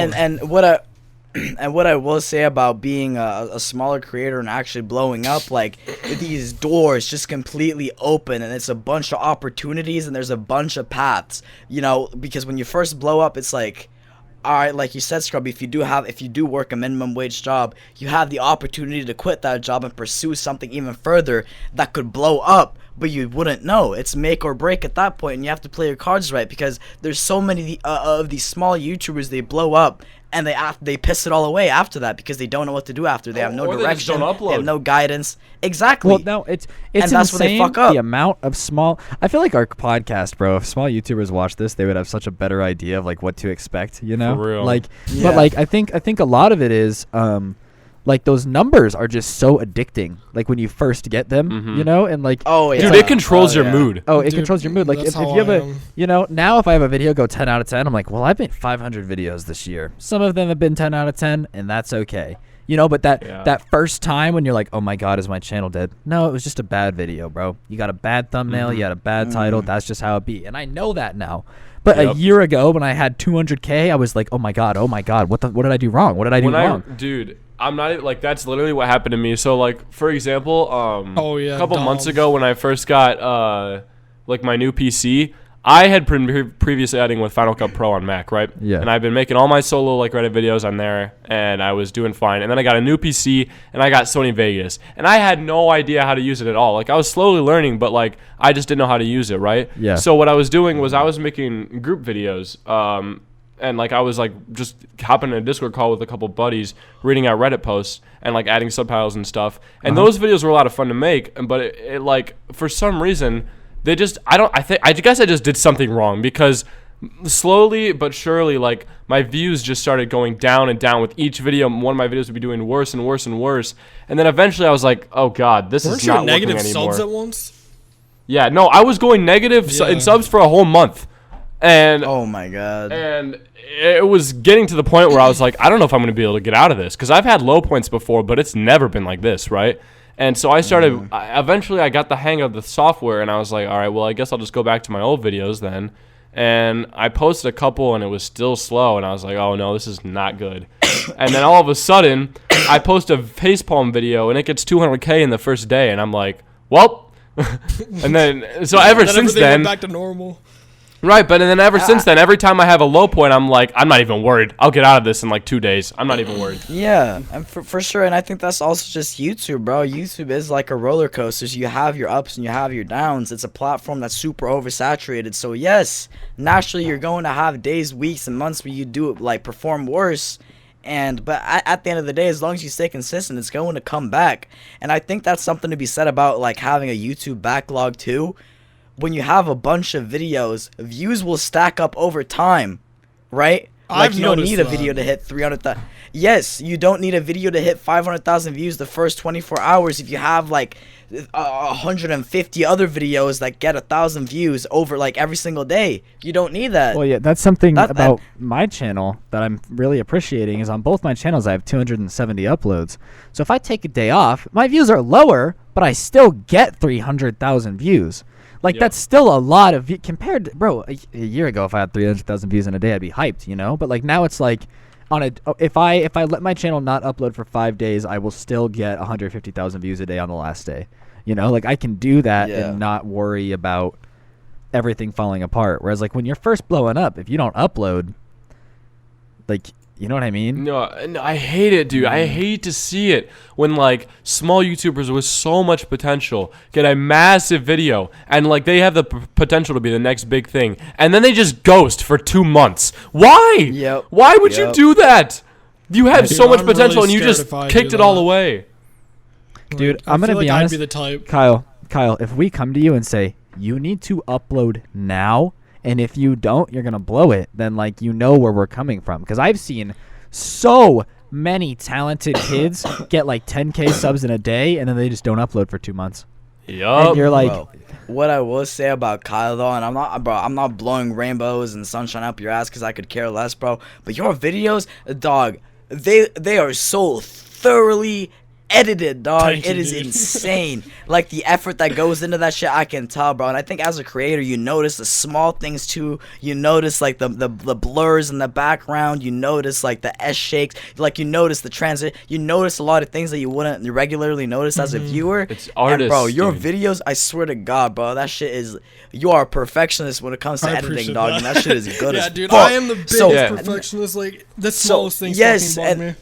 C: And what I will say about being a smaller creator and actually blowing up, like, these doors just completely open and it's a bunch of opportunities and there's a bunch of paths, because when you first blow up, it's like, all right, like you said, Scrubby, if you do work a minimum wage job, you have the opportunity to quit that job and pursue something even further that could blow up, but you wouldn't know. It's make or break at that point, and you have to play your cards right because there's so many of these small YouTubers, they blow up and they piss it all away after that because they don't know what to do after. They have no direction. They have no guidance. Exactly.
B: Well, no, it's
C: and that's
B: insane
C: where they fuck up.
B: The amount of small. I feel like our podcast, bro. If small YouTubers watch this, they would have such a better idea of like what to expect. For
A: real.
B: Like, but like I think a lot of it is like those numbers are just so addicting. Like when you first get them, and like,
A: dude, it controls your mood.
B: It controls your mood. Like if you have now if I have a video go 10 out of 10, I'm like, well, I've made 500 videos this year. Some of them have been 10 out of 10, and that's okay. But that first time when you're like, oh my god, is my channel dead? No, it was just a bad video, bro. You got a bad thumbnail, you had a bad title. That's just how it be, and I know that now. But a year ago, when I had 200K, I was like, oh my god, what did I do wrong? What did I do wrong?
A: Dude, I'm not like, that's literally what happened to me. So like, for example, a couple months ago when I first got like my new PC, I had previously editing with Final Cut Pro on Mac, right?
B: Yeah.
A: And I've been making all my solo like Reddit videos on there, and I was doing fine. And then I got a new PC, and I got Sony Vegas, and I had no idea how to use it at all. Like, I was slowly learning, but like I just didn't know how to use it, right?
B: Yeah.
A: So what I was doing was I was making group videos, and like I was like just hopping in a Discord call with a couple buddies, reading out Reddit posts and like adding subtitles and stuff. And those videos were a lot of fun to make, but it like for some reason. I guess I just did something wrong because slowly but surely, like, my views just started going down and down with each video. One of my videos would be doing worse and worse and worse. And then eventually I was like, oh God, this is not working anymore.
D: Weren't you negative subs at once?
A: Yeah, no, I was going negative in subs for a whole month. And
C: oh my God.
A: And it was getting to the point where I was like, I don't know if I'm going to be able to get out of this because I've had low points before, but it's never been like this, right? And so I started, eventually I got the hang of the software, and I was like, all right, well, I guess I'll just go back to my old videos then. And I posted a couple, and it was still slow, and I was like, oh, no, this is not good. And then all of a sudden, I post a facepalm video, and it gets 200K in the first day, and I'm like, well. And then, so ever since then.
D: Went back to normal.
A: Right, but then ever since then, every time I have a low point, I'm like, I'm not even worried. I'll get out of this in like 2 days. I'm not even worried.
C: Yeah, and for sure, and I think that's also just YouTube, bro. YouTube is like a roller coaster. So you have your ups and you have your downs. It's a platform that's super oversaturated. So yes, naturally, you're going to have days, weeks, and months where you do like perform worse. But at the end of the day, as long as you stay consistent, it's going to come back. And I think that's something to be said about like having a YouTube backlog too. When you have a bunch of videos, views will stack up over time, right? Like you don't need a video to hit 300,000. Yes, you don't need a video to hit 500,000 views the first 24 hours if you have like 150 other videos that get 1,000 views over like every single day. You don't need that.
B: Well, yeah, that's something about my channel that I'm really appreciating is on both my channels I have 270 uploads. So if I take a day off, my views are lower, but I still get 300,000 views. Like, that's still a lot of compared to, bro, a year ago, if I had 300,000 views in a day, I'd be hyped, you know? But, like, now it's like, if I let my channel not upload for 5 days, I will still get 150,000 views a day on the last day. You know? Like, I can do that and not worry about everything falling apart. Whereas, like, when you're first blowing up, if you don't upload, like, you know what I mean?
A: No, I hate it, dude. I hate to see it when, like, small YouTubers with so much potential get a massive video and, like, they have the potential to be the next big thing. And then they just ghost for 2 months. Why?
C: Yep.
A: Why would you do that? You had so much potential
D: really
A: and you just kicked it all away.
B: Dude, I'm going to be honest.
D: I'd be the type.
B: Kyle, if we come to you and say, you need to upload now, and if you don't, you're going to blow it, then, like, you know where we're coming from. Because I've seen so many talented kids get, like, 10K subs in a day, and then they just don't upload for 2 months.
A: Yup.
B: And you're like...
C: Bro, what I will say about Kyle, though, and I'm not blowing rainbows and sunshine up your ass because I could care less, bro. But your videos, dog, they are so thoroughly edited, dog.
D: Thank
C: it
D: you,
C: is
D: dude.
C: insane. Like the effort that goes into that shit, I can tell, bro. And I think as a creator, you notice the small things too. You notice like the blurs in the background. You notice like the S shakes. Like you notice the transit. You notice a lot of things that you wouldn't regularly notice as a viewer.
A: It's artists,
C: and bro. Your
A: dude.
C: videos, I swear to God, bro, that shit is. You are a perfectionist when it comes to editing, dog, and that shit is good as
D: dude,
C: fuck.
D: I am the biggest perfectionist. Like the smallest things fucking bug me.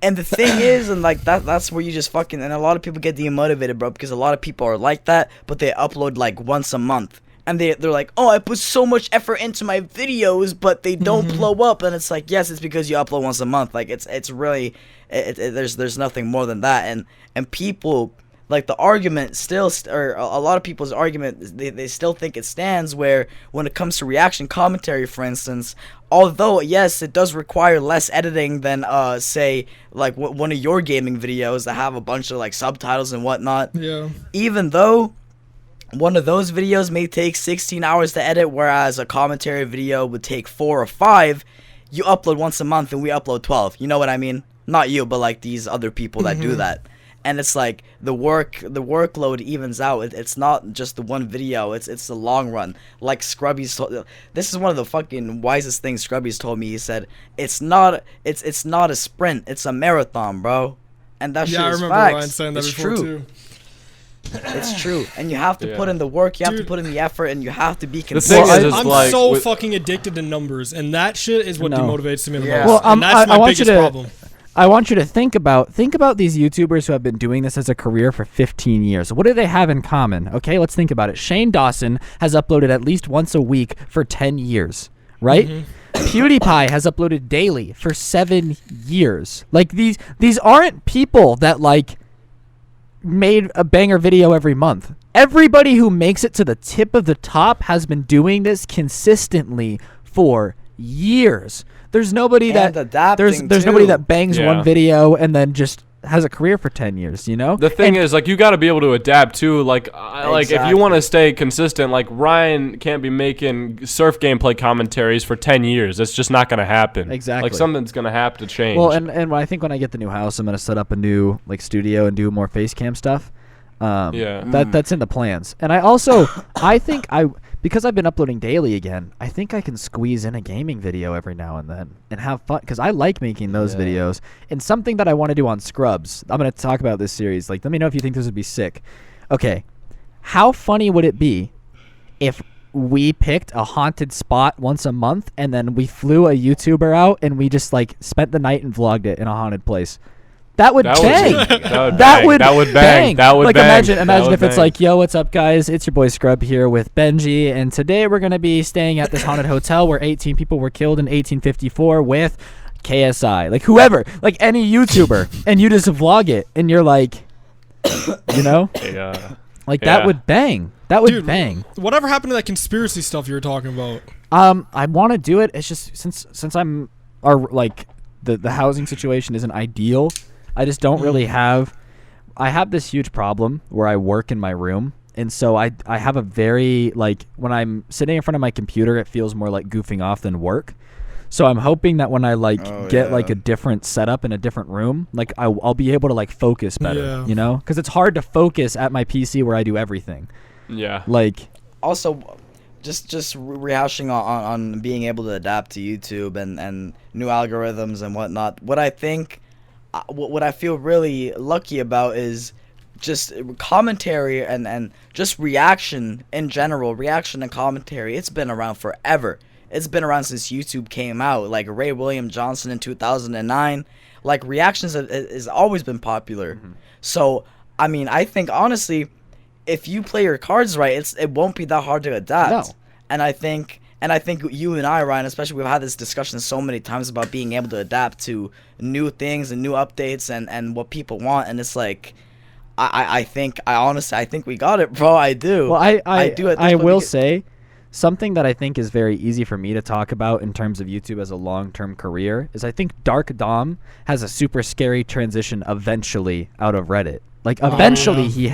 C: And the thing is, and like that's where you just fucking, and a lot of people get demotivated, bro, because a lot of people are like that, but they upload like once a month. And they're like, oh, I put so much effort into my videos, but they don't blow up. And it's like, yes, it's because you upload once a month. Like it's really, there's nothing more than that. And people, like the argument still, or a lot of people's argument, they still think it stands where when it comes to reaction commentary, for instance, although, yes, it does require less editing than, say, like one of your gaming videos that have a bunch of like subtitles and whatnot.
D: Yeah.
C: Even though one of those videos may take 16 hours to edit, whereas a commentary video would take 4 or 5, you upload once a month and we upload 12. You know what I mean? Not you, but like these other people that do that. And it's like the workload evens out. It's not just the one video. It's the long run. Like Scrubby's this is one of the fucking wisest things Scrubby's told me. He said it's not a sprint. It's a marathon, bro. And that shit is
D: remember
C: facts.
D: Ryan saying that
C: It's
D: before
C: true.
D: too.
C: It's true, and you have to put in the work, you have to put in the effort, and you have to be
A: thing
C: consistent.
A: is,
D: I'm
A: like,
D: so
A: with-
D: fucking addicted to numbers, and that shit is what demotivates me the
C: Yeah.
D: most.
B: Well,
D: and that's my
B: I want you
D: biggest
B: to-
D: problem.
B: I want you to think about these YouTubers who have been doing this as a career for 15 years. What do they have in common? Okay, let's think about it. Shane Dawson has uploaded at least once a week for 10 years, right? PewDiePie has uploaded daily for 7 years. Like these aren't people that like made a banger video every month. Everybody who makes it to the tip of the top has been doing this consistently for years. There's nobody
C: And
B: that
C: adapting,
B: there's
C: too.
B: nobody that bangs
A: Yeah.
B: one video and then just has a career for 10 years, you know?
A: The thing is, like, you got to be able to adapt too. Like if you want to stay consistent, like Ryan can't be making surf gameplay commentaries for 10 years. That's just not going to happen.
B: Exactly.
A: Like something's going to have to change.
B: Well, and I think when I get the new house, I'm going to set up a new like studio and do more face cam stuff. That's in the plans. And I think because I've been uploading daily again, I think I can squeeze in a gaming video every now and then and have fun because I like making those videos. And something that I want to do on Scrubs, I'm going to talk about this series. Like, let me know if you think this would be sick. Okay, how funny would it be if we picked a haunted spot once a month and then we flew a YouTuber out and we just like spent the night and vlogged it in a haunted place? That would bang. That would bang. Like imagine if it's like, yo, what's up, guys? It's your boy Scrub here with Benji, and today we're gonna be staying at this haunted hotel where 18 people were killed in 1854 with KSI, like whoever, like any YouTuber, and you just vlog it, and you're like, you know, like that would bang. That would
D: Dude,
B: bang.
D: Whatever happened to that conspiracy stuff you were talking about?
B: I want to do it. It's just since I'm the housing situation isn't ideal. I just don't really have. I have this huge problem where I work in my room, and so I have a very like when I'm sitting in front of my computer, it feels more like goofing off than work. So I'm hoping that when I get like a different setup in a different room, like I'll be able to like focus better, you know, because it's hard to focus at my PC where I do everything. Yeah. Like
C: also, just rehashing on being able to adapt to YouTube and new algorithms and whatnot. What I think, what I feel really lucky about is just commentary and just reaction in general, reaction and commentary. It's been around forever. It's been around since YouTube came out. Like Ray William Johnson in 2009. Like reactions has always been popular. Mm-hmm. So I mean, I think honestly, if you play your cards right, it won't be that hard to adapt. No. And I think you and I, Ryan, especially, we've had this discussion so many times about being able to adapt to new things and new updates and what people want. And it's like, I honestly think we got it, bro. I do.
B: Well, I do. I will say something that I think is very easy for me to talk about in terms of YouTube as a long-term career is I think Dark Dom has a super scary transition eventually out of Reddit. Like eventually he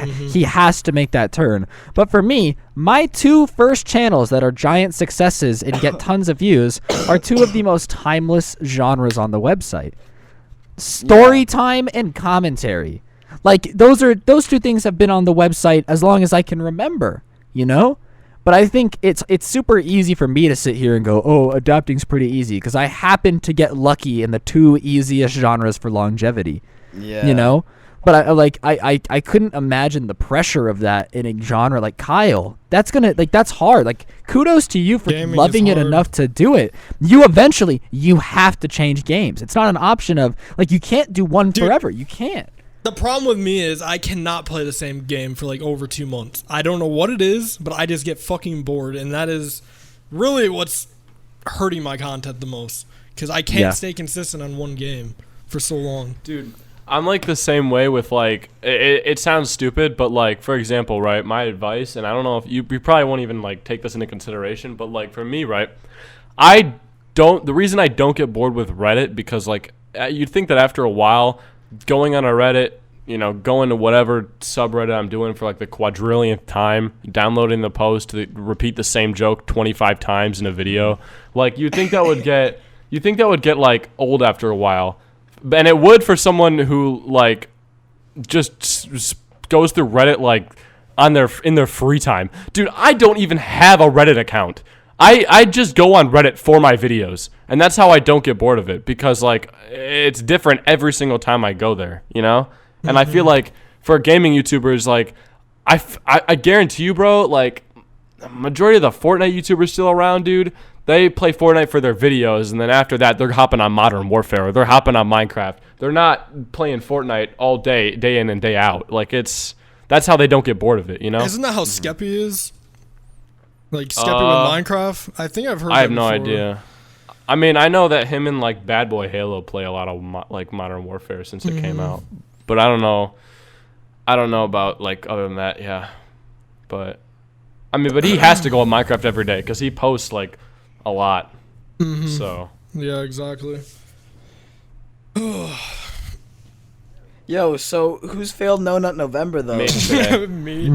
B: has to make that turn. But for me, my two first channels that are giant successes and get tons of views are two of the most timeless genres on the website. Story time and commentary. Like those two things have been on the website as long as I can remember, you know? But I think it's super easy for me to sit here and go, oh, adapting's pretty easy because I happen to get lucky in the two easiest genres for longevity. Yeah. You know? But I couldn't imagine the pressure of that in a genre like Kyle. That's hard. Like kudos to you for loving it enough to do it. You have to change games. It's not an option of like you can't do one forever. You can't.
D: The problem with me is I cannot play the same game for like over 2 months. I don't know what it is, but I just get fucking bored, and that is really what's hurting my content the most because I can't stay consistent on one game for so long.
A: Dude, I'm like the same way with like it sounds stupid, but like for example, right, my advice, and I don't know if you probably won't even like take this into consideration, but like for me, right, the reason I don't get bored with Reddit because like you'd think that after a while going on a Reddit, you know, going to whatever subreddit I'm doing for like the quadrillionth time, downloading the post to repeat the same joke 25 times in a video, like you'd think that would get like old after a while. And it would for someone who like just goes through Reddit like in their free time. Dude, I don't even have a Reddit account. I just go on Reddit for my videos, and that's how I don't get bored of it because like it's different every single time I go there, you know? And I feel like for gaming YouTubers, like I guarantee you, bro, like the majority of the Fortnite YouTubers still around, dude. They play Fortnite for their videos, and then after that, they're hopping on Modern Warfare, or they're hopping on Minecraft. They're not playing Fortnite all day in and day out. Like that's how they don't get bored of it, you know?
D: Isn't that how 𝗏𝗍𝗍 is? Like 𝗏𝗍𝗍 with Minecraft? I think I've heard.
A: I have no idea. I mean, I know that him and like Bad Boy Halo play a lot of like Modern Warfare since it came out, but I don't know. I don't know about like other than that, yeah. But I mean, but he has to go on Minecraft every day because he posts like a lot. So
D: yeah, exactly.
C: Yo, so who's failed No Nut November though?
D: Me.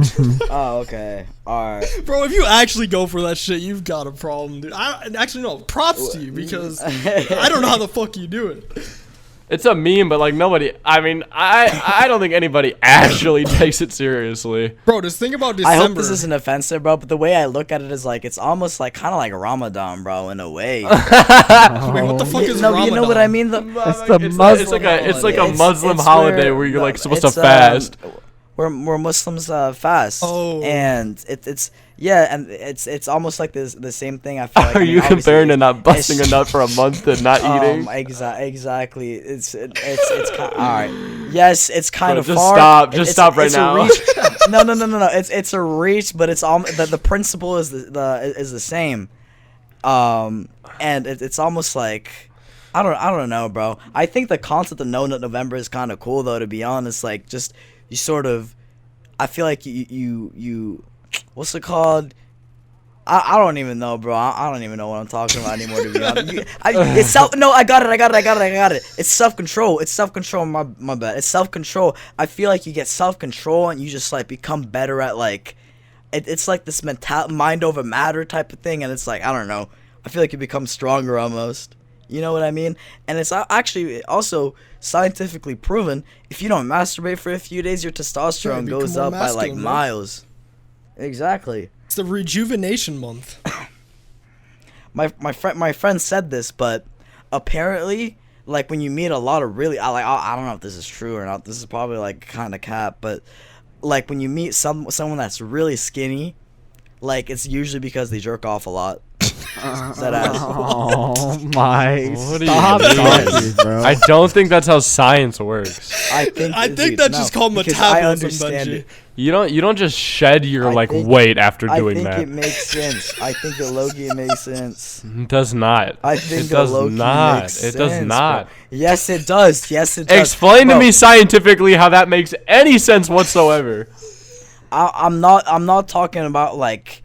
C: Oh, okay. All right.
D: Bro, if you actually go for that shit, you've got a problem, dude. Actually, no, props to you because I don't know how the fuck you do it.
A: It's a meme, but like nobody. I mean, I don't think anybody actually takes it seriously.
D: Bro, just think about December.
C: I hope this isn't offensive, bro. But the way I look at it is like it's almost like kind of like Ramadan, bro, in a way.
D: Wait, what the fuck is Ramadan?
C: You know what I mean?
A: It's like a Muslim holiday where you're like supposed to fast.
C: Where Muslims fast.
D: Oh.
C: And it's almost like the same thing. I feel like.
A: Are you comparing to not busting a nut for a month and not eating?
C: Exactly. It's kind. All right. Yes, it's kind of
A: just
C: far.
A: Just stop right now.
C: No. It's a reach, but it's all the principle is the same. And it's almost like I don't know, bro. I think the concept of No Nut November is kind of cool, though. To be honest, like, just you sort of, I feel like you what's it called? I don't even know, bro. I don't even know what I'm talking about anymore, to be honest. I got it. It's self-control. It's self-control. My bad. It's self-control. I feel like you get self-control and you just like become better at like, it's like this mind over matter type of thing, and it's like, I don't know. I feel like you become stronger almost. You know what I mean? And it's actually also scientifically proven, if you don't masturbate for a few days, your testosterone goes up by like miles. Exactly.
D: It's the rejuvenation month.
C: My friend said this, but apparently, like when you meet a lot of really, I don't know if this is true or not. This is probably like kind of cap, but like when you meet someone that's really skinny, like it's usually because they jerk off a lot.
B: Oh my!
A: What
B: Stop talking, bro.
A: I don't think that's how science works.
D: I think that's just called metabolism, Benji.
A: You don't just shed your weight after doing that.
C: I think it makes sense. I think it low-key makes sense.
A: It does not.
C: I think
A: it does not.
C: Makes
A: it does
C: sense,
A: not.
C: Bro. Yes, it does. Yes, it does.
A: Explain to me scientifically how that makes any sense whatsoever.
C: I'm not talking about like.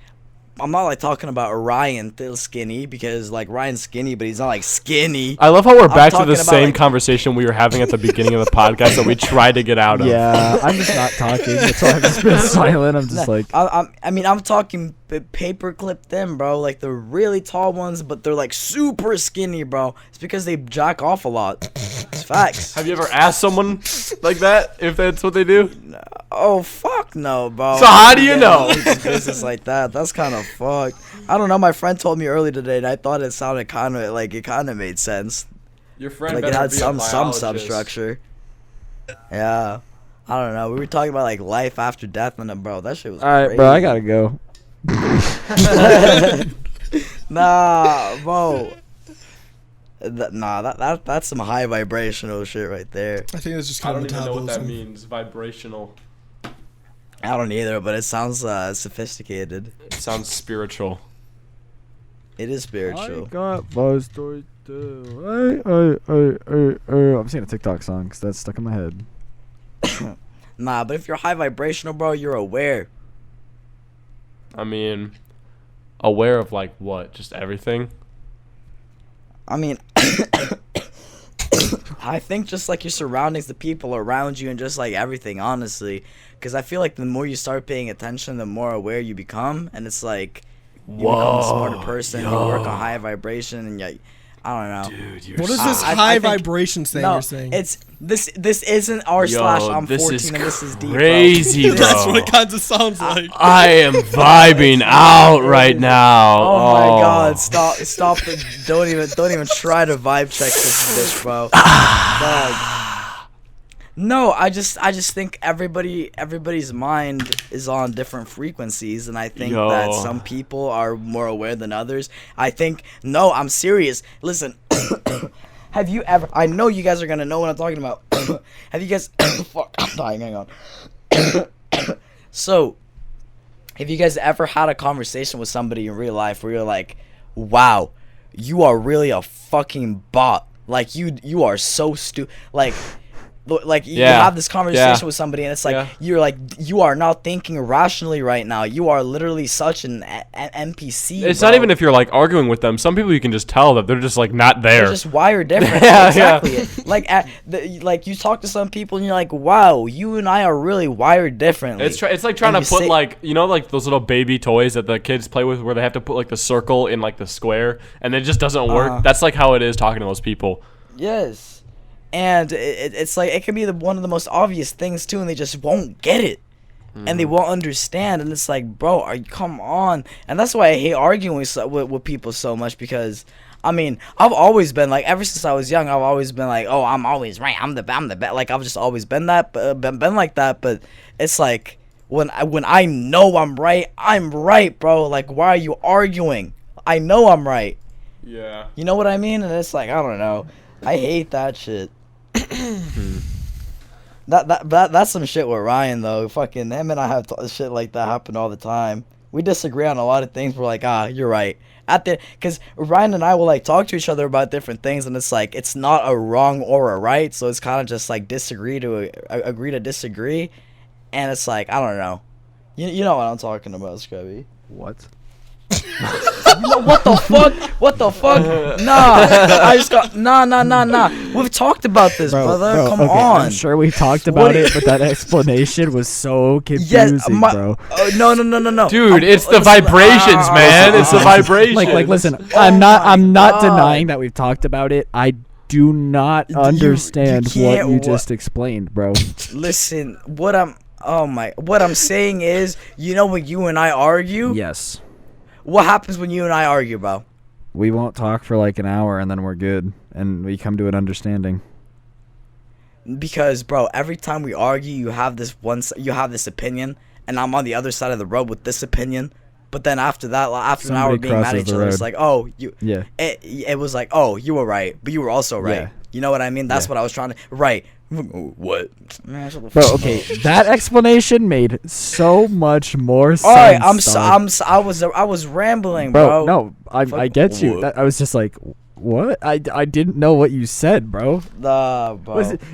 C: I'm not like talking about Ryan skinny, because like Ryan's skinny, but he's not like skinny.
A: I love how we're back to the same conversation we were having at the beginning of the podcast that we tried to get out of.
B: Yeah, I'm just not talking. That's why I've just been silent. I'm just like.
C: I mean, I'm talking paperclip them, bro. Like the really tall ones, but they're like super skinny, bro. It's because they jack off a lot. It's facts.
A: Have you ever asked someone like that if that's what they do?
C: No. Oh fuck no, bro.
A: So how do you know?
C: Business like that. That's kind of fucked. I don't know. My friend told me earlier today, and I thought it sounded kind of made sense.
A: Your friend
C: like it had some substructure. Yeah. I don't know. We were talking about like life after death, and bro, that shit was.
B: All right,
C: crazy.
B: bro. I gotta go.
C: Nah, bro. That's some high vibrational shit right there.
D: I think it's just
A: I
D: kind
A: don't
D: of
A: even know what that
D: metabolism.
A: means. Vibrational.
C: I don't either, but it sounds sophisticated.
A: It sounds spiritual.
C: It is spiritual.
B: I got my story too. I'm singing a TikTok song because that's stuck in my head.
C: Nah, but if you're high vibrational, bro, you're aware.
A: I mean, aware of like what? Just everything?
C: I mean, I think just like your surroundings, the people around you, and just like everything, honestly. Because I feel like the more you start paying attention, the more aware you become. And it's like you become a smarter person, you work on high vibration, and I don't know.
A: Dude, you're
D: What is this high vibration thing you're saying?
C: It's this isn't r/I'm 14
A: is
C: and this is deep,
A: crazy, bro.
D: That's what it kind of sounds like.
A: I am vibing out right now.
C: Oh my god, stop it. Don't even try to vibe check this bitch, bro. Dog. No, I just think everybody's mind is on different frequencies, and I think that some people are more aware than others. I'm serious. Listen, have you ever? I know you guys are gonna know what I'm talking about. Have you guys? Fuck, I'm dying. Hang on. So, have you guys ever had a conversation with somebody in real life where you're like, "Wow, you are really a fucking bot. Like you are so stupid." You have this conversation with somebody, and it's like you're like, you are not thinking rationally right now. You are literally such an NPC.
A: It's not even if you're like arguing with them. Some people you can just tell that they're just like not there.
C: They're just wired different. Exactly. Like you talk to some people and you're like, wow, you and I are really wired differently.
A: It's like trying to put like like those little baby toys that the kids play with, where they have to put like the circle in like the square, and it just doesn't work. That's like how it is talking to those people.
C: Yes. And it's like, it can be one of the most obvious things too, and they just won't get it. And they won't understand, and it's like, bro, come on. And that's why I hate arguing with people so much, because I mean, I've always been like, ever since I was young, I've always been like, oh, I'm always right, I'm the best. Like, I've just always been that, been like that. But it's like, when I know I'm right, bro. Like, why are you arguing? I know I'm right.
A: Yeah.
C: You know what I mean? And it's like, I don't know. I hate that shit. That's some shit with Ryan though. Fucking him and I have shit like that happen all the time. we disagree on a lot of things. We're like, you're right. Because Ryan and I will like talk to each other about different things, and it's like it's not a wrong or a right, so it's kind of just like agree to disagree, and it's like I don't know, you know what I'm talking about, Scrubby.
B: What?
C: What the fuck? What the fuck? I just got nah. We've talked about this, brother. Come on.
B: I'm sure we talked about it, but that explanation was so confusing, bro.
C: No.
A: Dude, it's the vibrations, man. It's the vibrations.
B: Like, listen. I'm not denying that we've talked about it. I do not understand what you just explained, bro.
C: Listen, what I'm saying is, you know, when you and I argue.
B: Yes.
C: What happens when you and I argue, bro?
B: We won't talk for like an hour, and then we're good, and we come to an understanding.
C: Because, bro, every time we argue, you have this opinion, and I'm on the other side of the road with this opinion. But then after that, after an hour being mad at each other, it's like, oh, you.
B: Yeah.
C: It was like, oh, you were right, but you were also right.
B: Yeah.
C: You know what I mean? That's what I was trying to. Right. What? Man, shut the
B: Bro,
C: fuck
B: okay,
C: up.
B: that explanation made so much more sense.
C: All right, I was rambling, bro.
B: No, I get you. I was just like, what? I didn't know what you said, bro.
C: Bro.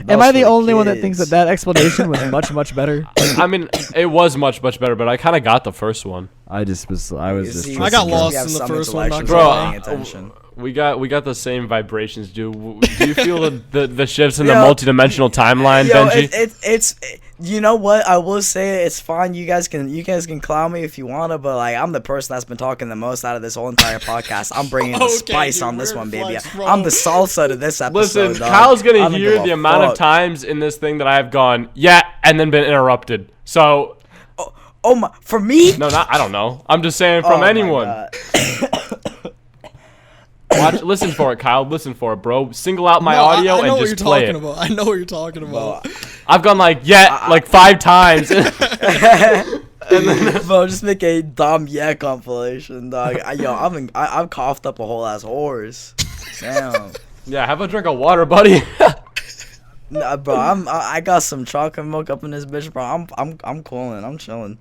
B: Am I the only one that thinks that explanation was much better?
A: I mean, it was much better, but I kind of got the first one.
B: I was just.
D: I got lost in the first one.
A: Bro, we got the same vibrations, dude. Do you feel the shifts in the multidimensional timeline, Benji?
C: It's you know what, I will say it's fine. You guys can clown me if you wanna, but like I'm the person that's been talking the most out of this whole entire podcast. I'm bringing the spice on this one, baby. I'm the salsa to this episode.
A: Listen, Kyle's gonna hear the amount of times in this thing that I've gone and then been interrupted. So.
C: Oh my, for me?
A: No, I don't know. I'm just saying from anyone. Listen for it, Kyle. Listen for it, bro. Single out my audio and just play it.
D: I know what you're talking about.
A: I've gone like 5 times.
C: Bro, just make a dumb compilation, dog. I've coughed up a whole ass horse. Damn.
A: Yeah, have a drink of water, buddy.
C: Nah, bro, I got some chocolate milk up in this bitch, bro. I'm cooling. I'm chilling.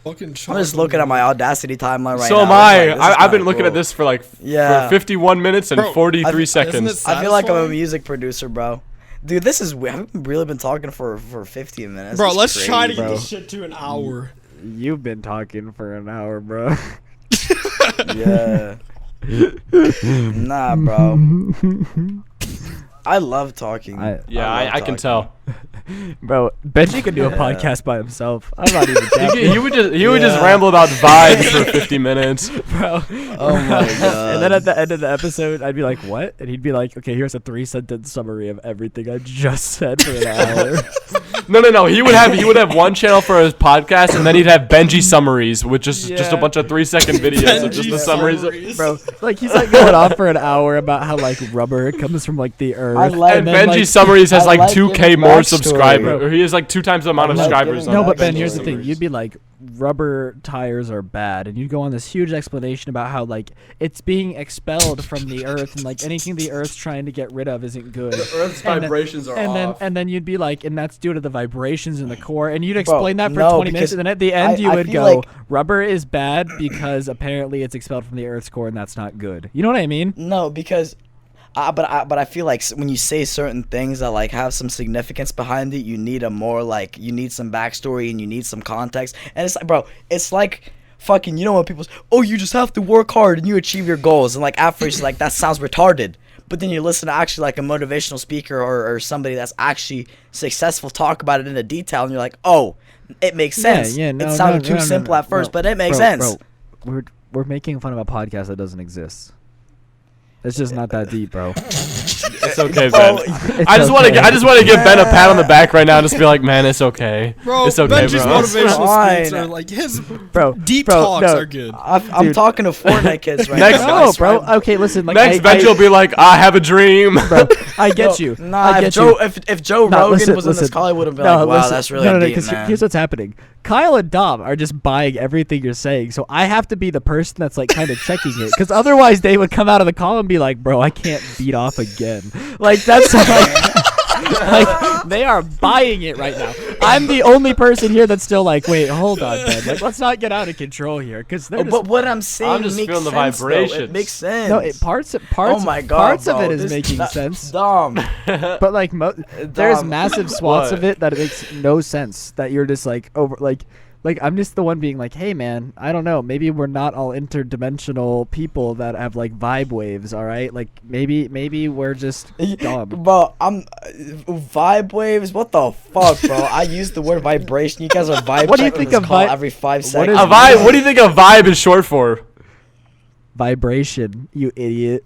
C: I'm just looking at my Audacity timeline right now.
A: So am I. I've been looking at this for like
C: for
A: 51 minutes and 43 seconds.
C: I feel like I'm a music producer, bro. Dude, this is weird. I've really been talking for 15 minutes.
D: Bro, let's try to get this shit to an hour.
B: You've been talking for an hour, bro.
C: Yeah. Nah, bro. I love talking.
A: I can tell.
B: Bro, Benji could do a podcast by himself. I'm not even joking.
A: He would just ramble about vibes for 50 minutes.
B: Bro.
C: Oh my god.
B: And then at the end of the episode, I'd be like, what? And he'd be like, okay, here's a 3-sentence summary of everything I just said for an hour.
A: No. He would have one channel for his podcast, and then he'd have Benji summaries, which is just a bunch of 3-second videos of just the summaries.
B: Bro, like he's like going on for an hour about how like rubber comes from like the earth.
A: And Benji summaries has like 2K more subscribers. Or he has like 2 times the amount of subscribers.
B: No, but Ben, here's the thing. You'd be like, rubber tires are bad, and you'd go on this huge explanation about how like it's being expelled from the earth, and like anything the earth's trying to get rid of isn't good.
A: The earth's vibrations are off.
B: And then you'd be like, and that's due to the vibrations in the core, and you'd explain that for 20 minutes, and then at the end you would go, rubber is bad because apparently it's expelled from the earth's core, and that's not good. You know what I mean?
C: No, because but I feel like when you say certain things that like have some significance behind it, you need some backstory and you need some context. And it's like, bro, it's like fucking, you know when people say, oh, you just have to work hard and you achieve your goals, and like at first like that sounds retarded, but then you listen to actually like a motivational speaker or somebody that's actually successful talk about it in detail, and you're like, oh, it makes sense. It sounded too simple at first, but it makes sense.
B: Bro, we're making fun of a podcast that doesn't exist. It's just not that deep, bro.
A: It's okay, Ben. I just want to give Ben a pat on the back right now and just be like, man, it's okay.
D: Bro,
A: it's okay,
D: Benji's
A: bro.
D: motivational speaks are like his deep talks are good.
C: I'm talking to Fortnite kids right now.
B: No, bro. Okay, listen. Like,
A: next, Benji will be like, I have a dream.
B: Bro, I get you.
C: If Joe Rogan was in this call, I would have been like, wow, that's really deep,
B: because
C: man.
B: here's what's happening. Kyle and Dom are just buying everything you're saying, so I have to be the person that's like kind of checking it, because otherwise they would come out of the call and be like, bro, I can't beat off again. Like that's like they are buying it right now. I'm the only person here that's still like, wait, hold on, Ben. Like, let's not get out of control here, because
C: But what I'm saying
A: I'm just
C: makes
A: feeling the
C: sense,
A: vibrations.
C: though. It makes sense.
B: no, parts
C: Oh my God,
B: parts
C: bro.
B: of it is
C: This-
B: making
C: that-
B: sense.
C: Dumb.
B: But like, there's
C: Dumb.
B: massive swaths
A: What?
B: of it that it makes no sense. That you're just like over like I'm just the one being like, hey man, I don't know, maybe we're not all interdimensional people that have like vibe waves, all right? Like maybe we're just dumb.
C: Bro, I'm vibe waves. What the fuck, bro? I use the word vibration. You guys are vibe.
B: What do you
C: checking
B: think
C: this
B: of
C: call
B: vi-
C: every 5
B: what
C: seconds?
B: is-
A: A vibe. What do you think a vibe is short for?
B: Vibration, you idiot.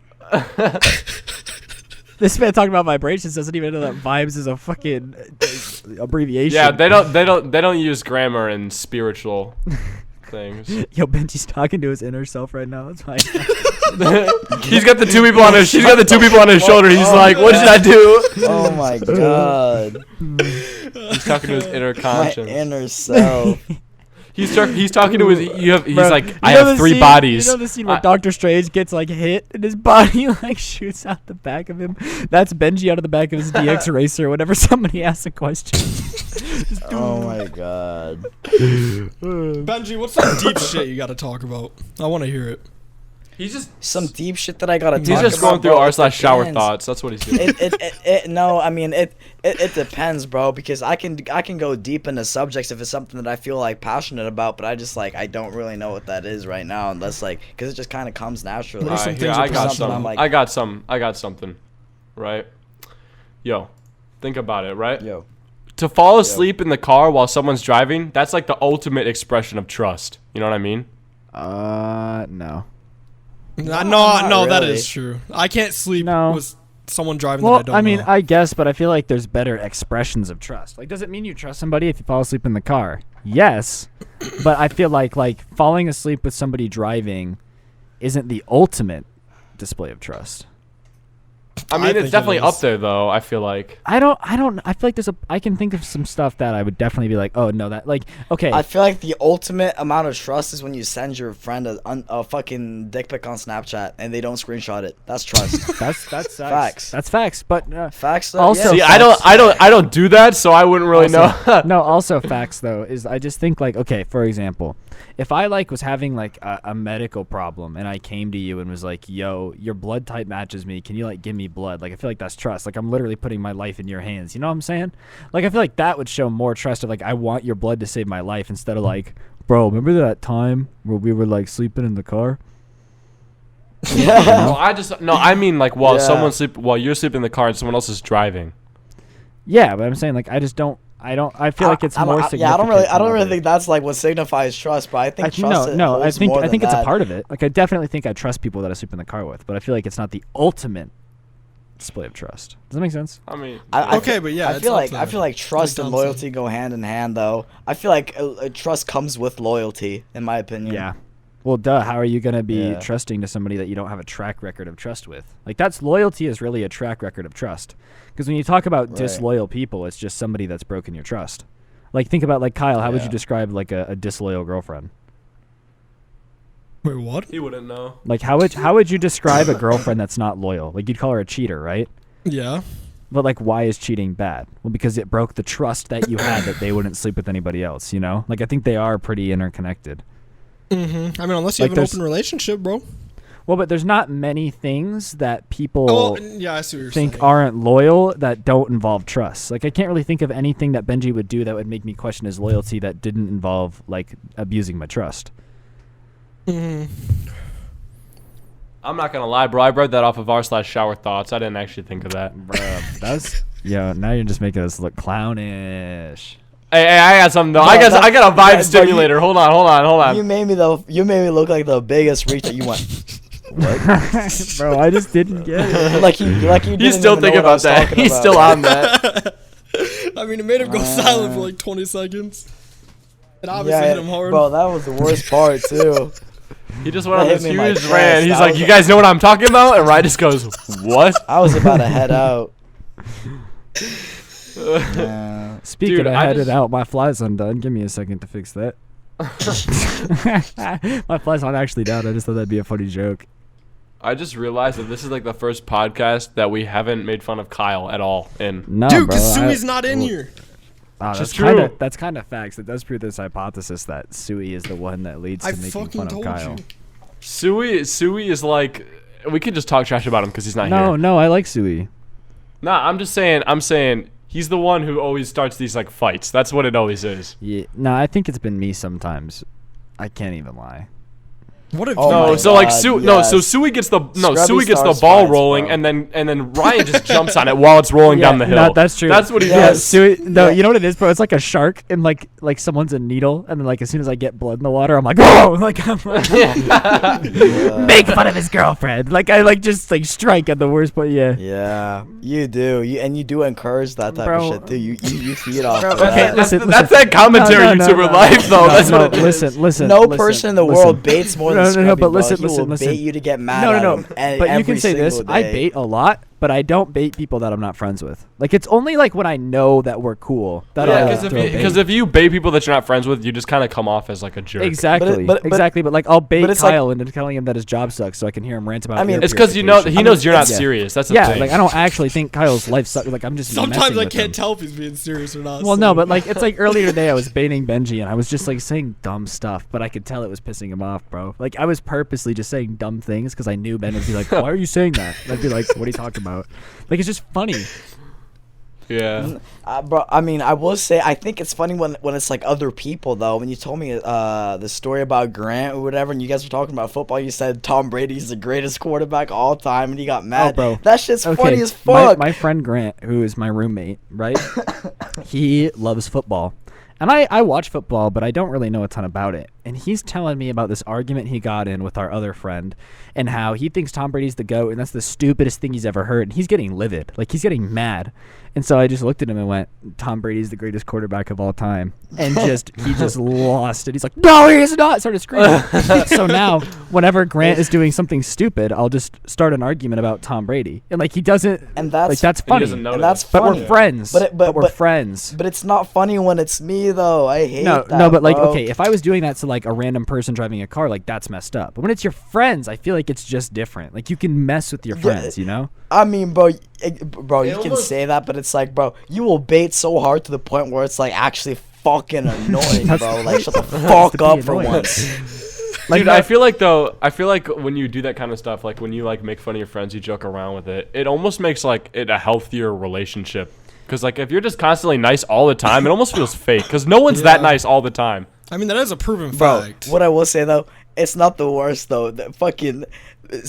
B: This man talking about vibrations doesn't even know that vibes is a fucking abbreviation.
A: Yeah, they don't use grammar in spiritual things.
B: Yo, Benji's talking to his inner self right now. That's fine.
A: He's got the two people on his. She's got the two people on his shoulder. He's like, "What should I do?"
C: Oh my god.
A: He's talking to his inner
C: My
A: conscience.
C: inner self.
A: He's talking to his. He's
B: Bro,
A: like,
B: you
A: I
B: know
A: have
B: the
A: 3
B: scene-
A: bodies.
B: You know the scene where
A: I-
B: Doctor Strange gets like hit and his body like shoots out the back of him? That's Benji out of the back of his DX racer whenever somebody asks a question.
C: Oh my god.
D: Benji, what's that deep shit you got to talk about? I want to hear it.
A: He's just
C: Some deep shit that I gotta talk
A: he's
C: about.
A: just going through
C: bro.
A: r/shower
C: Depends.
A: thoughts. That's what he's doing.
C: No, I mean it depends, bro, because I can go deep into subjects if it's something that I feel like passionate about, but I just like I don't really know what that is right now, unless like because it just kind of comes naturally.
D: What are some
A: Alright, here,
D: things
A: I
D: you're
A: got
D: passionate
A: some.
C: I'm like,
A: I got something. Right? Yo, think about it. Right?
C: yo,
A: To fall asleep in the car while someone's driving, that's like the ultimate expression of trust. You know what I mean?
B: No.
D: No,
C: not
D: that
C: really.
D: is true. I can't sleep
B: No.
D: with someone driving
B: Well,
D: that I don't
B: I mean,
D: know.
B: I guess, but I feel like there's better expressions of trust. Like, does it mean you trust somebody if you fall asleep in the car? Yes, but I feel like falling asleep with somebody driving isn't the ultimate display of trust.
A: I mean,
D: I
A: it's
D: think it
A: definitely
D: is.
A: up there though. I feel like.
B: I feel like I can think of some stuff that I would definitely be like, oh no, that like, okay.
C: I feel like the ultimate amount of trust is when you send your friend a fucking dick pic on Snapchat and they don't screenshot it. That's trust.
B: that's
C: Facts.
B: That's facts, but
C: Facts. Though,
B: Also-
A: See,
C: yeah.
A: I don't do that, so I wouldn't really know.
B: no, also facts though is I just think like, okay, for example, if I like was having like a medical problem and I came to you and was like, yo, your blood type matches me, can you like give me blood? Like I feel like that's trust. Like I'm literally putting my life in your hands. You know what I'm saying? Like I feel like that would show more trust of like I want your blood to save my life instead of like, bro, remember that time where we were like sleeping in the car?
A: No, I mean like while
C: Yeah.
A: while you're sleeping in the car and someone else is driving.
B: Yeah, but I'm saying like I feel like it's more significant.
C: Yeah, I don't
B: than
C: really
B: other-
C: think that's like what signifies trust, but I think trust
B: no. I
C: holds
B: think
C: more
B: I think
C: than
B: it's a
C: that.
B: part of it. Like I definitely think I trust people that I sleep in the car with, but I feel like it's not the ultimate display of trust. Does that make sense?
A: I mean,
D: Okay, but yeah,
C: I
D: it's
C: feel
D: up
C: like
D: there.
C: trust
D: Like
C: and
D: Tom said.
C: loyalty go hand in hand, though. I feel like trust comes with loyalty, in my opinion.
B: Yeah. Well, duh. How are you gonna be
C: Yeah.
B: trusting to somebody that you don't have a track record of trust with? Like that's loyalty is really a track record of trust. Because when you talk about
C: Right.
B: disloyal people, it's just somebody that's broken your trust. Like think about like Kyle. How would you
C: Yeah.
B: describe like a disloyal girlfriend?
D: Wait, what?
A: he wouldn't know.
B: Like how would you describe a girlfriend that's not loyal? Like you'd call her a cheater, right?
D: Yeah.
B: But like, why is cheating bad? Well, because it broke the trust that you had that they wouldn't sleep with anybody else. You know, like I think they are pretty interconnected.
D: Mm-hmm. I mean, unless you
B: Like,
D: have an
B: there's-
D: open relationship, bro.
B: Well, but there's not many things that people
D: Oh, yeah, I see what you're
B: think
D: saying.
B: aren't loyal that don't involve trust. Like I can't really think of anything that Benji would do that would make me question his loyalty that didn't involve like abusing my trust.
D: Mhm.
A: I'm not gonna lie, bro. I read that off of r/shower thoughts. I didn't actually think of that.
B: Bruh, that's now you're just making us look clownish.
A: Hey, I got something though.
C: No,
A: I got a
C: yeah,
A: vibe
C: but you-
A: stimulator. Hold on.
C: You made me look like the biggest reach that you went.
B: Bro, I just didn't get it.
C: like you didn't
A: He's still
C: even know
A: thinking
C: what I
A: about
C: was
A: that.
C: talking
A: He's
C: about.
A: still on that.
D: I mean, it made him go silent for like 20 seconds. It obviously hit him hard.
C: Bro, that was the worst part too.
A: He just went on
C: That
A: this
C: hit me in my
A: huge
C: chest.
A: rant. He's
C: I
A: like,
C: was
A: "You guys know what I'm talking about?" And Ryan just goes, "What?"
C: I was about to head out. Yeah.
B: Speaking
A: Dude,
B: of
A: I
B: headed
A: just-
B: out, my fly's undone. Give me a second to fix that. My fly's not actually down. I just thought that'd be a funny joke.
A: I just realized that this is like the first podcast that we haven't made fun of Kyle at all. And
B: No,
D: Dude,
B: bro,
D: because Sui's not in
B: well,
D: here.
B: Oh,
A: Just true.
B: That's kind of facts. It does prove this hypothesis that 𝗲𝗍 is the one that leads to
D: I
B: making
D: fucking
B: fun of
D: told
B: Kyle.
D: you.
A: 𝗲𝗍 is like, we could just talk trash about him because he's not here.
B: No, I like 𝗲𝗍.
A: Nah, I'm saying he's the one who always starts these like fights. That's what it always is.
B: Yeah, no, I think it's been me sometimes. I can't even lie.
D: What if?
C: Oh
A: No,
C: my
A: so like
C: God,
A: so
C: yes.
A: 𝗲𝗍 gets the
C: Scrubby
A: gets the
C: starts
A: ball
C: fights,
A: rolling,
C: bro.
A: and then Ryan just jumps on it while it's rolling down the hill.
B: No, that's true.
A: That's what he
C: Yeah,
A: does.
B: 𝗲𝗍, no,
C: Yeah.
B: you know what it is, bro? It's like a shark, and like someone's a needle, and then like as soon as I get blood in the water, I'm like, oh, like I'm like, make fun of his girlfriend. Like I like just like strike at the worst point. Yeah.
C: Yeah, you do. You do encourage that type
B: Bro.
C: of shit too. You feed off.
B: Bro,
C: of
B: okay,
C: that.
B: listen.
A: That's that commentary YouTuber life, though. That's
B: no,
A: what it is.
B: listen.
C: No person in the world baits more than
B: No,
C: Scrubby,
B: but
C: bro.
B: listen,
C: He will
B: listen.
C: bait you to get mad
B: No,
C: at
B: no,
C: him.
B: no.
C: And
B: But you
C: every
B: can say this:
C: single
B: I
C: day.
B: bait a lot, but I don't bait people that I'm not friends with. Like it's only like when I know that we're cool that
A: Yeah,
B: I'll throw bait.
A: because if you bait people that you're not friends with, you just kind of come off as like a jerk.
B: Exactly,
C: but-
B: exactly. But like I'll bait
C: but it's like-
B: Kyle into telling him that his job sucks, so I can hear him rant about.
C: I mean,
B: air
A: It's because he knows
B: purification.
A: you're not
B: yeah.
A: serious. That's the
B: Yeah,
A: thing.
B: like I don't actually think Kyle's life sucks. Like I'm just
D: Sometimes
B: messing
D: I
B: with
D: can't
B: him.
D: tell if he's being serious or not.
B: Well,
D: so-
B: no, but like it's like earlier today I was baiting Benji and I was just like saying dumb stuff, but I could tell it was pissing him off, bro. Like I was purposely just saying dumb things because I knew Ben would be like, "Why are you saying that?" And I'd be like, "What are you talking about?" Like it's just funny.
A: Yeah.
C: Bro, I mean, I will say, I think it's funny when it's like other people though. When you told me the story about Grant or whatever, and you guys were talking about football, you said Tom Brady's the greatest quarterback of all time, and he got mad.
B: bro.
C: That shit's
B: Okay,
C: funny as fuck.
B: My friend Grant, who is my roommate, right? He loves football. And I watch football, but I don't really know a ton about it. And he's telling me about this argument he got in with our other friend and how he thinks Tom Brady's the GOAT and that's the stupidest thing he's ever heard. And he's getting livid. Like, he's getting mad. And so I just looked at him and went, Tom Brady's the greatest quarterback of all time. And he just lost it. He's like, no, he is not. Started screaming. So now, whenever Grant is doing something stupid, I'll just start an argument about Tom Brady. And, like, he doesn't.
C: And that's-
B: like, that's
A: He
B: funny.
A: doesn't
C: and
A: notice.
C: that's
B: But
C: funny.
B: we're friends.
C: But
B: we're friends.
C: But it's not funny when it's me though. I hate that.
B: No, but like,
C: bro.
B: okay, if I was doing that to like a random person driving a car, like that's messed up. But when it's your friends, I feel like it's just different. Like you can mess with your friends, you know?
C: I mean, bro, you can
A: almost-
C: say that, but it's like, bro, you will bait so hard to the point where it's like actually fucking annoying, bro. Like, shut the fuck
B: to be
C: up for
B: annoying.
C: once.
A: Dude, I feel like when you do that kind of stuff, like when you like make fun of your friends, you joke around with it, it almost makes like it a healthier relationship. Because like if you're just constantly nice all the time, it almost feels fake. Because no one's that nice all the time.
D: I mean, that is a proven
C: Bro,
D: fact.
C: what I will say though, it's not the worst though. The fucking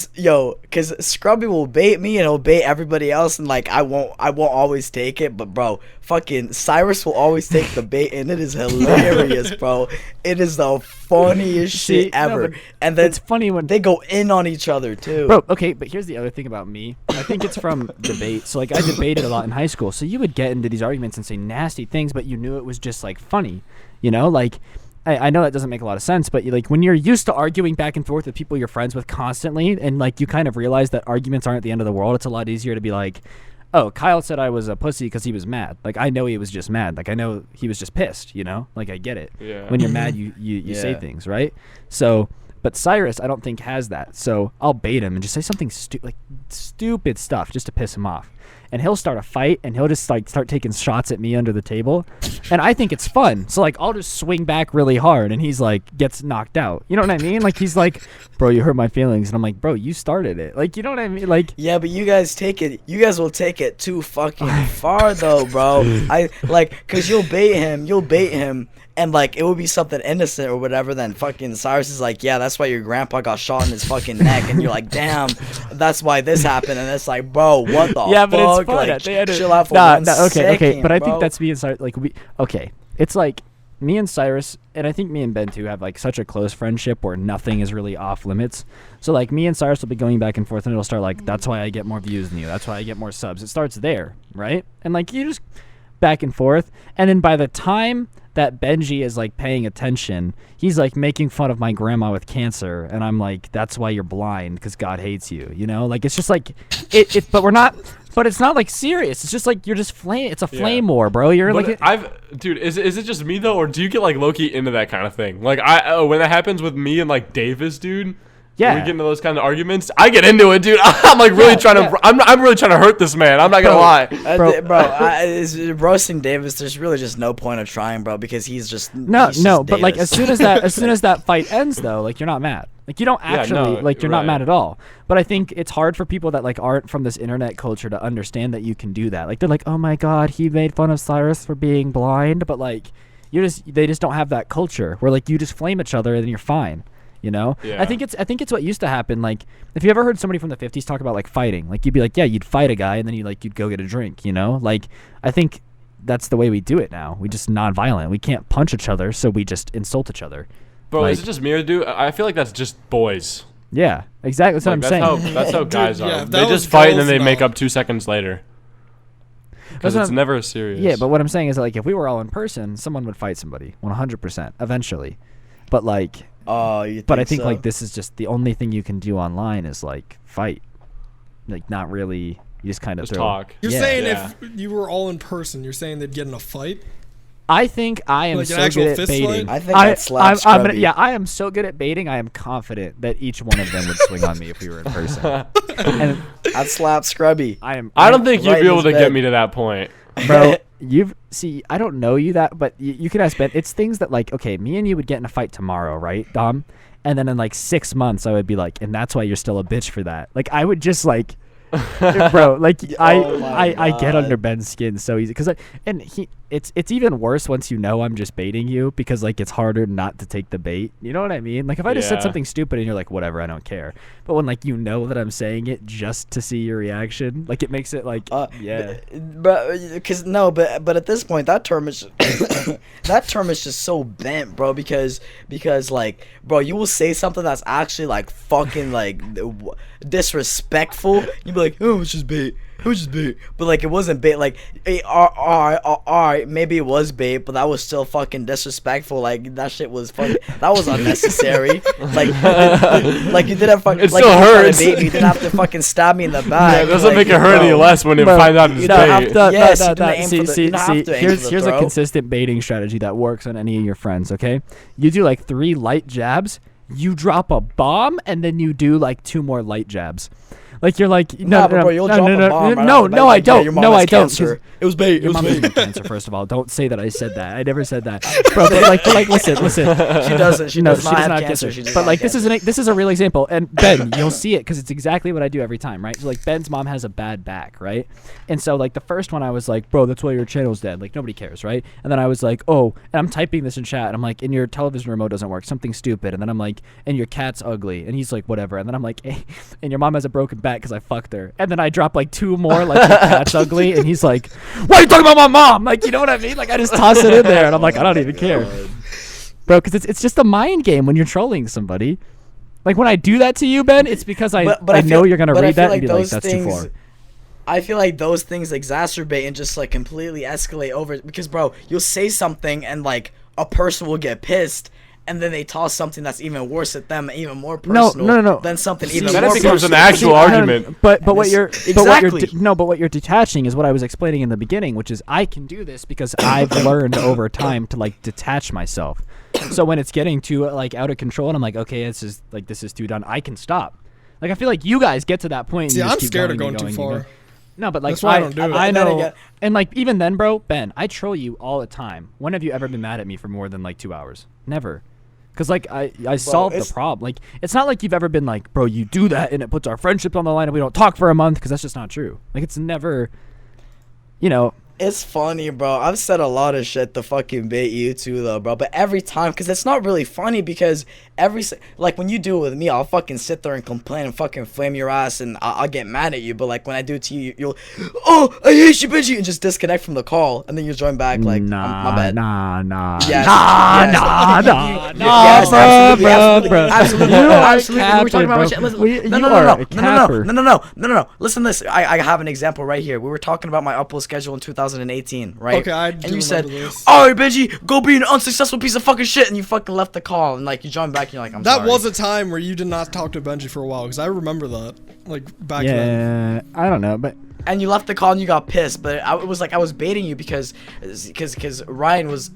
C: because Scrubby will bait me and he'll bait everybody else, and like I won't always take it. But bro, fucking Cyrus will always take the bait, and it is hilarious, bro. It is the funniest
B: See,
C: shit
B: no,
C: ever.
B: but
C: And then
B: it's funny when
C: they go in on each other too.
B: Bro, okay, but here's the other thing about me. I think it's from debate. So like I debated a lot in high school. So you would get into these arguments and say nasty things, but you knew it was just like funny. You know, like I know that doesn't make a lot of sense, but like when you're used to arguing back and forth with people you're friends with constantly, and like you kind of realize that arguments aren't the end of the world, it's a lot easier to be like, oh, Kyle said I was a pussy because he was mad. Like I know he was just mad. Like I know he was just pissed. You know, like I get it.
A: Yeah.
B: When you're mad, you say
C: Yeah.
B: things, right? So. But Cyrus, I don't think has that. So I'll bait him and just say something stupid stuff just to piss him off. And he'll start a fight and he'll just like start taking shots at me under the table. And I think it's fun. So like I'll just swing back really hard and he's like gets knocked out. You know what I mean? Like he's like, bro, you hurt my feelings. And I'm like, bro, you started it. Like, you know what I mean? Like,
C: Yeah, but you guys will take it too fucking far though, bro. Cause you'll bait him, and like it will be something innocent or whatever. Then fucking Cyrus is like, yeah, that's why your grandpa got shot in his fucking neck, and you're like, damn, that's why this happened. And it's like, bro, what the
B: yeah,
C: fuck?
B: but it's fun.
C: Like,
B: at the end of-
C: chill out for
B: Nah,
C: one
B: okay,
C: second,
B: but I
C: bro.
B: think that's me and Cyrus. Like it's like me and Cyrus, and I think me and Ben too have like such a close friendship where nothing is really off limits. So like me and Cyrus will be going back and forth, and it'll start like, that's why I get more views than you. That's why I get more subs. It starts there, right? And like you just back and forth, and then by the time that Benji is like paying attention, he's like making fun of my grandma with cancer, and I'm like, that's why you're blind, because God hates you, you know? Like it's just like it but it's not like serious. It's just like you're just flame. It's a flame war, bro. You're
A: But
B: like
A: dude, is it just me though, or do you get like low-key into that kind of thing? Like when that happens with me and like Davis, dude,
B: Yeah.
A: When we get into those kind of arguments, I get into it, dude. I'm like really trying to. I'm really trying to hurt this man. I'm not gonna lie,
C: roasting Davis. There's really just no point of trying, bro, because he's just
B: but like as soon as that fight ends, though, like you're not mad. Like you don't actually you're not mad at all. But I think it's hard for people that like aren't from this internet culture to understand that you can do that. Like they're like, oh my god, he made fun of Cyrus for being blind, but like they just don't have that culture where like you just flame each other and then you're fine. You know,
A: yeah.
B: I think it's what used to happen. Like, if you ever heard somebody from the 50s talk about like fighting, like you'd be like, yeah, you'd fight a guy and then you'd go get a drink. You know, like I think that's the way we do it now. We just non-violent. We can't punch each other, so we just insult each other.
A: Bro,
B: like,
A: is it just me or dude? I feel like that's just boys.
B: Yeah, exactly. That's what I'm saying.
A: That's how guys
D: Dude,
A: are. They just fight and then they make up 2 seconds later. Because it's never serious.
B: Yeah, but what I'm saying is that, like, if we were all in person, someone would fight somebody 100% eventually. But like. I think like this is just the only thing you can do online is like fight, like not really. You just kind of
A: talk.
D: You're saying if you were all in person, you're saying they'd get in a fight.
B: I think I am
D: like
B: so good at baiting.
C: I think I'd slap Scrubby.
B: I am so good at baiting. I am confident that each one of them would swing on me if we were in person. And
C: I'd slap Scrubby.
A: I don't think you'd be able to get me to that point,
B: bro. I don't know you that, but you can ask Ben. It's things that like, okay, me and you would get in a fight tomorrow, right, Dom? And then in like 6 months, I would be like, and that's why you're still a bitch for that. Like, I would just like, bro, like I get under Ben's skin so easy because it's even worse once you know I'm just baiting you because like it's harder not to take the bait. You know what I mean? Like if I just said something stupid and you're like whatever, I don't care. But when like you know that I'm saying it just to see your reaction, like it makes it like
C: but at this point that term is just so bent, bro, because like, bro, you will say something that's actually like fucking like disrespectful. You'd be like, oh, it's just bait. It was just bait. But like it wasn't bait. Like alright, maybe it was bait, but that was still fucking disrespectful. Like that shit was fucking, that was unnecessary. like you didn't fucking,
A: it
C: like,
A: still hurts.
C: You didn't have to fucking stab me in the back.
A: Yeah, it doesn't make it hurt any less when you find out it's bait.
B: Here's a consistent baiting strategy that works on any of your friends. Okay, you do like 3 light jabs, you drop a bomb, and then you do like 2 more light jabs. Like you're like no, I don't. No, I don't.
C: It was bait.
B: Your mom doesn't have cancer, first of all. Don't say that I said that. I never said that, bro. But like, listen.
C: She doesn't. She does not have cancer.
B: But like, this is a real example. And Ben, you'll see it because it's exactly what I do every time, right? So like, Ben's mom has a bad back, right? And so like the first one, I was like, bro, that's why your channel's dead. Like nobody cares, right? And then I was like, oh, and I'm typing this in chat, and I'm like, and your television remote doesn't work, something stupid. And then I'm like, and your cat's ugly, and he's like, whatever. And then I'm like, hey, and your mom has a broken back because I fucked her. And then I drop like 2 more, like your cat's ugly, and he's like, why are you talking about my mom? Like, you know what I mean? Like I just toss it in there, and I'm like, I don't even care, bro, because it's just a mind game when you're trolling somebody. Like when I do that to you, Ben, it's because I know you're gonna read that and be like, that's too far.
C: I feel like those things exacerbate and just like completely escalate over because, bro, you'll say something and like a person will get pissed. And then they toss something that's even worse at them, even more personal. No. Then something even more
A: then
C: personal.
A: Then it becomes an actual argument.
B: But what you're what you're detaching is what I was explaining in the beginning, which is I can do this because I've learned over time to like detach myself. So when it's getting too like out of control, and I'm like, okay, this is too done, I can stop. Like I feel like you guys get to that point.
D: See,
B: and
D: I'm scared of going too far.
B: No, but like
D: that's why I don't do it.
B: I know, and like even then, bro, Ben, I troll you all the time. When have you ever been mad at me for more than like 2 hours? Never. Because, like, I solved the problem. Like, it's not like you've ever been like, bro, you do that and it puts our friendship on the line and we don't talk for a month, because that's just not true. Like, it's never, you know.
C: It's funny, bro. I've said a lot of shit to fucking bait you too, though, bro. But every time, because it's not really funny, because like when you do it with me, I'll fucking sit there and complain and fucking flame your ass, and I'll get mad at you. But like when I do it to you, you'll, oh, I hate you, Benji, and just disconnect from the call, and then you join back like, my bad.
B: Nah,
C: absolutely. We're talking about my shit. No. Listen to this. I have an example right here. We were talking about my upload schedule in 2018, right?
D: Okay, and
C: you said, "Alright, Benji, go be an unsuccessful piece of fucking shit," and you fucking left the call, and like you joined back, and you're like, "I'm sorry."
D: That was a time where you did not talk to Benji for a while, because I remember that, like back then.
B: Yeah, I don't know, but.
C: And you left the call and you got pissed, but it was like I was baiting you because Ryan was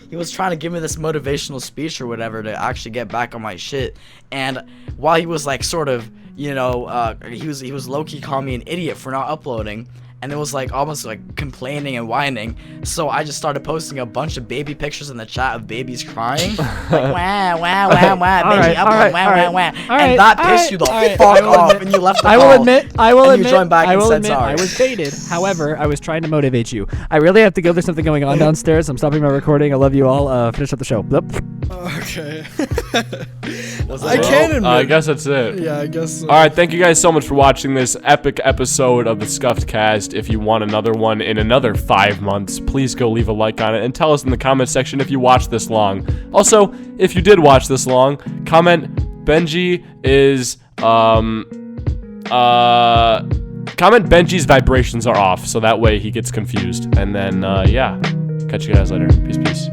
C: he was trying to give me this motivational speech or whatever to actually get back on my shit. And while he was like sort of, he was low-key calling me an idiot for not uploading. And it was like almost like complaining and whining. So I just started posting a bunch of baby pictures in the chat of babies crying. Like, wah, wah, wah, wah, Benji, upload, wah, wah, wah. And that pissed you the fuck off, and you left the call.
B: I will admit,
C: you joined back and said sorry.
B: I was baited. However, I was trying to motivate you. I really have to go. There's something going on downstairs. I'm stopping my recording. I love you all. Finish up the show.
D: Okay.
A: I guess that's it.
D: Yeah, I guess so.
A: All right, thank you guys so much for watching this epic episode of the Skuffed Cast. If you want another one in another 5 months, please go leave a like on it and tell us in the comment section if you watched this long. Also, if you did watch this long, comment Benji is comment Benji's vibrations are off, so that way he gets confused. And then yeah, catch you guys later. Peace.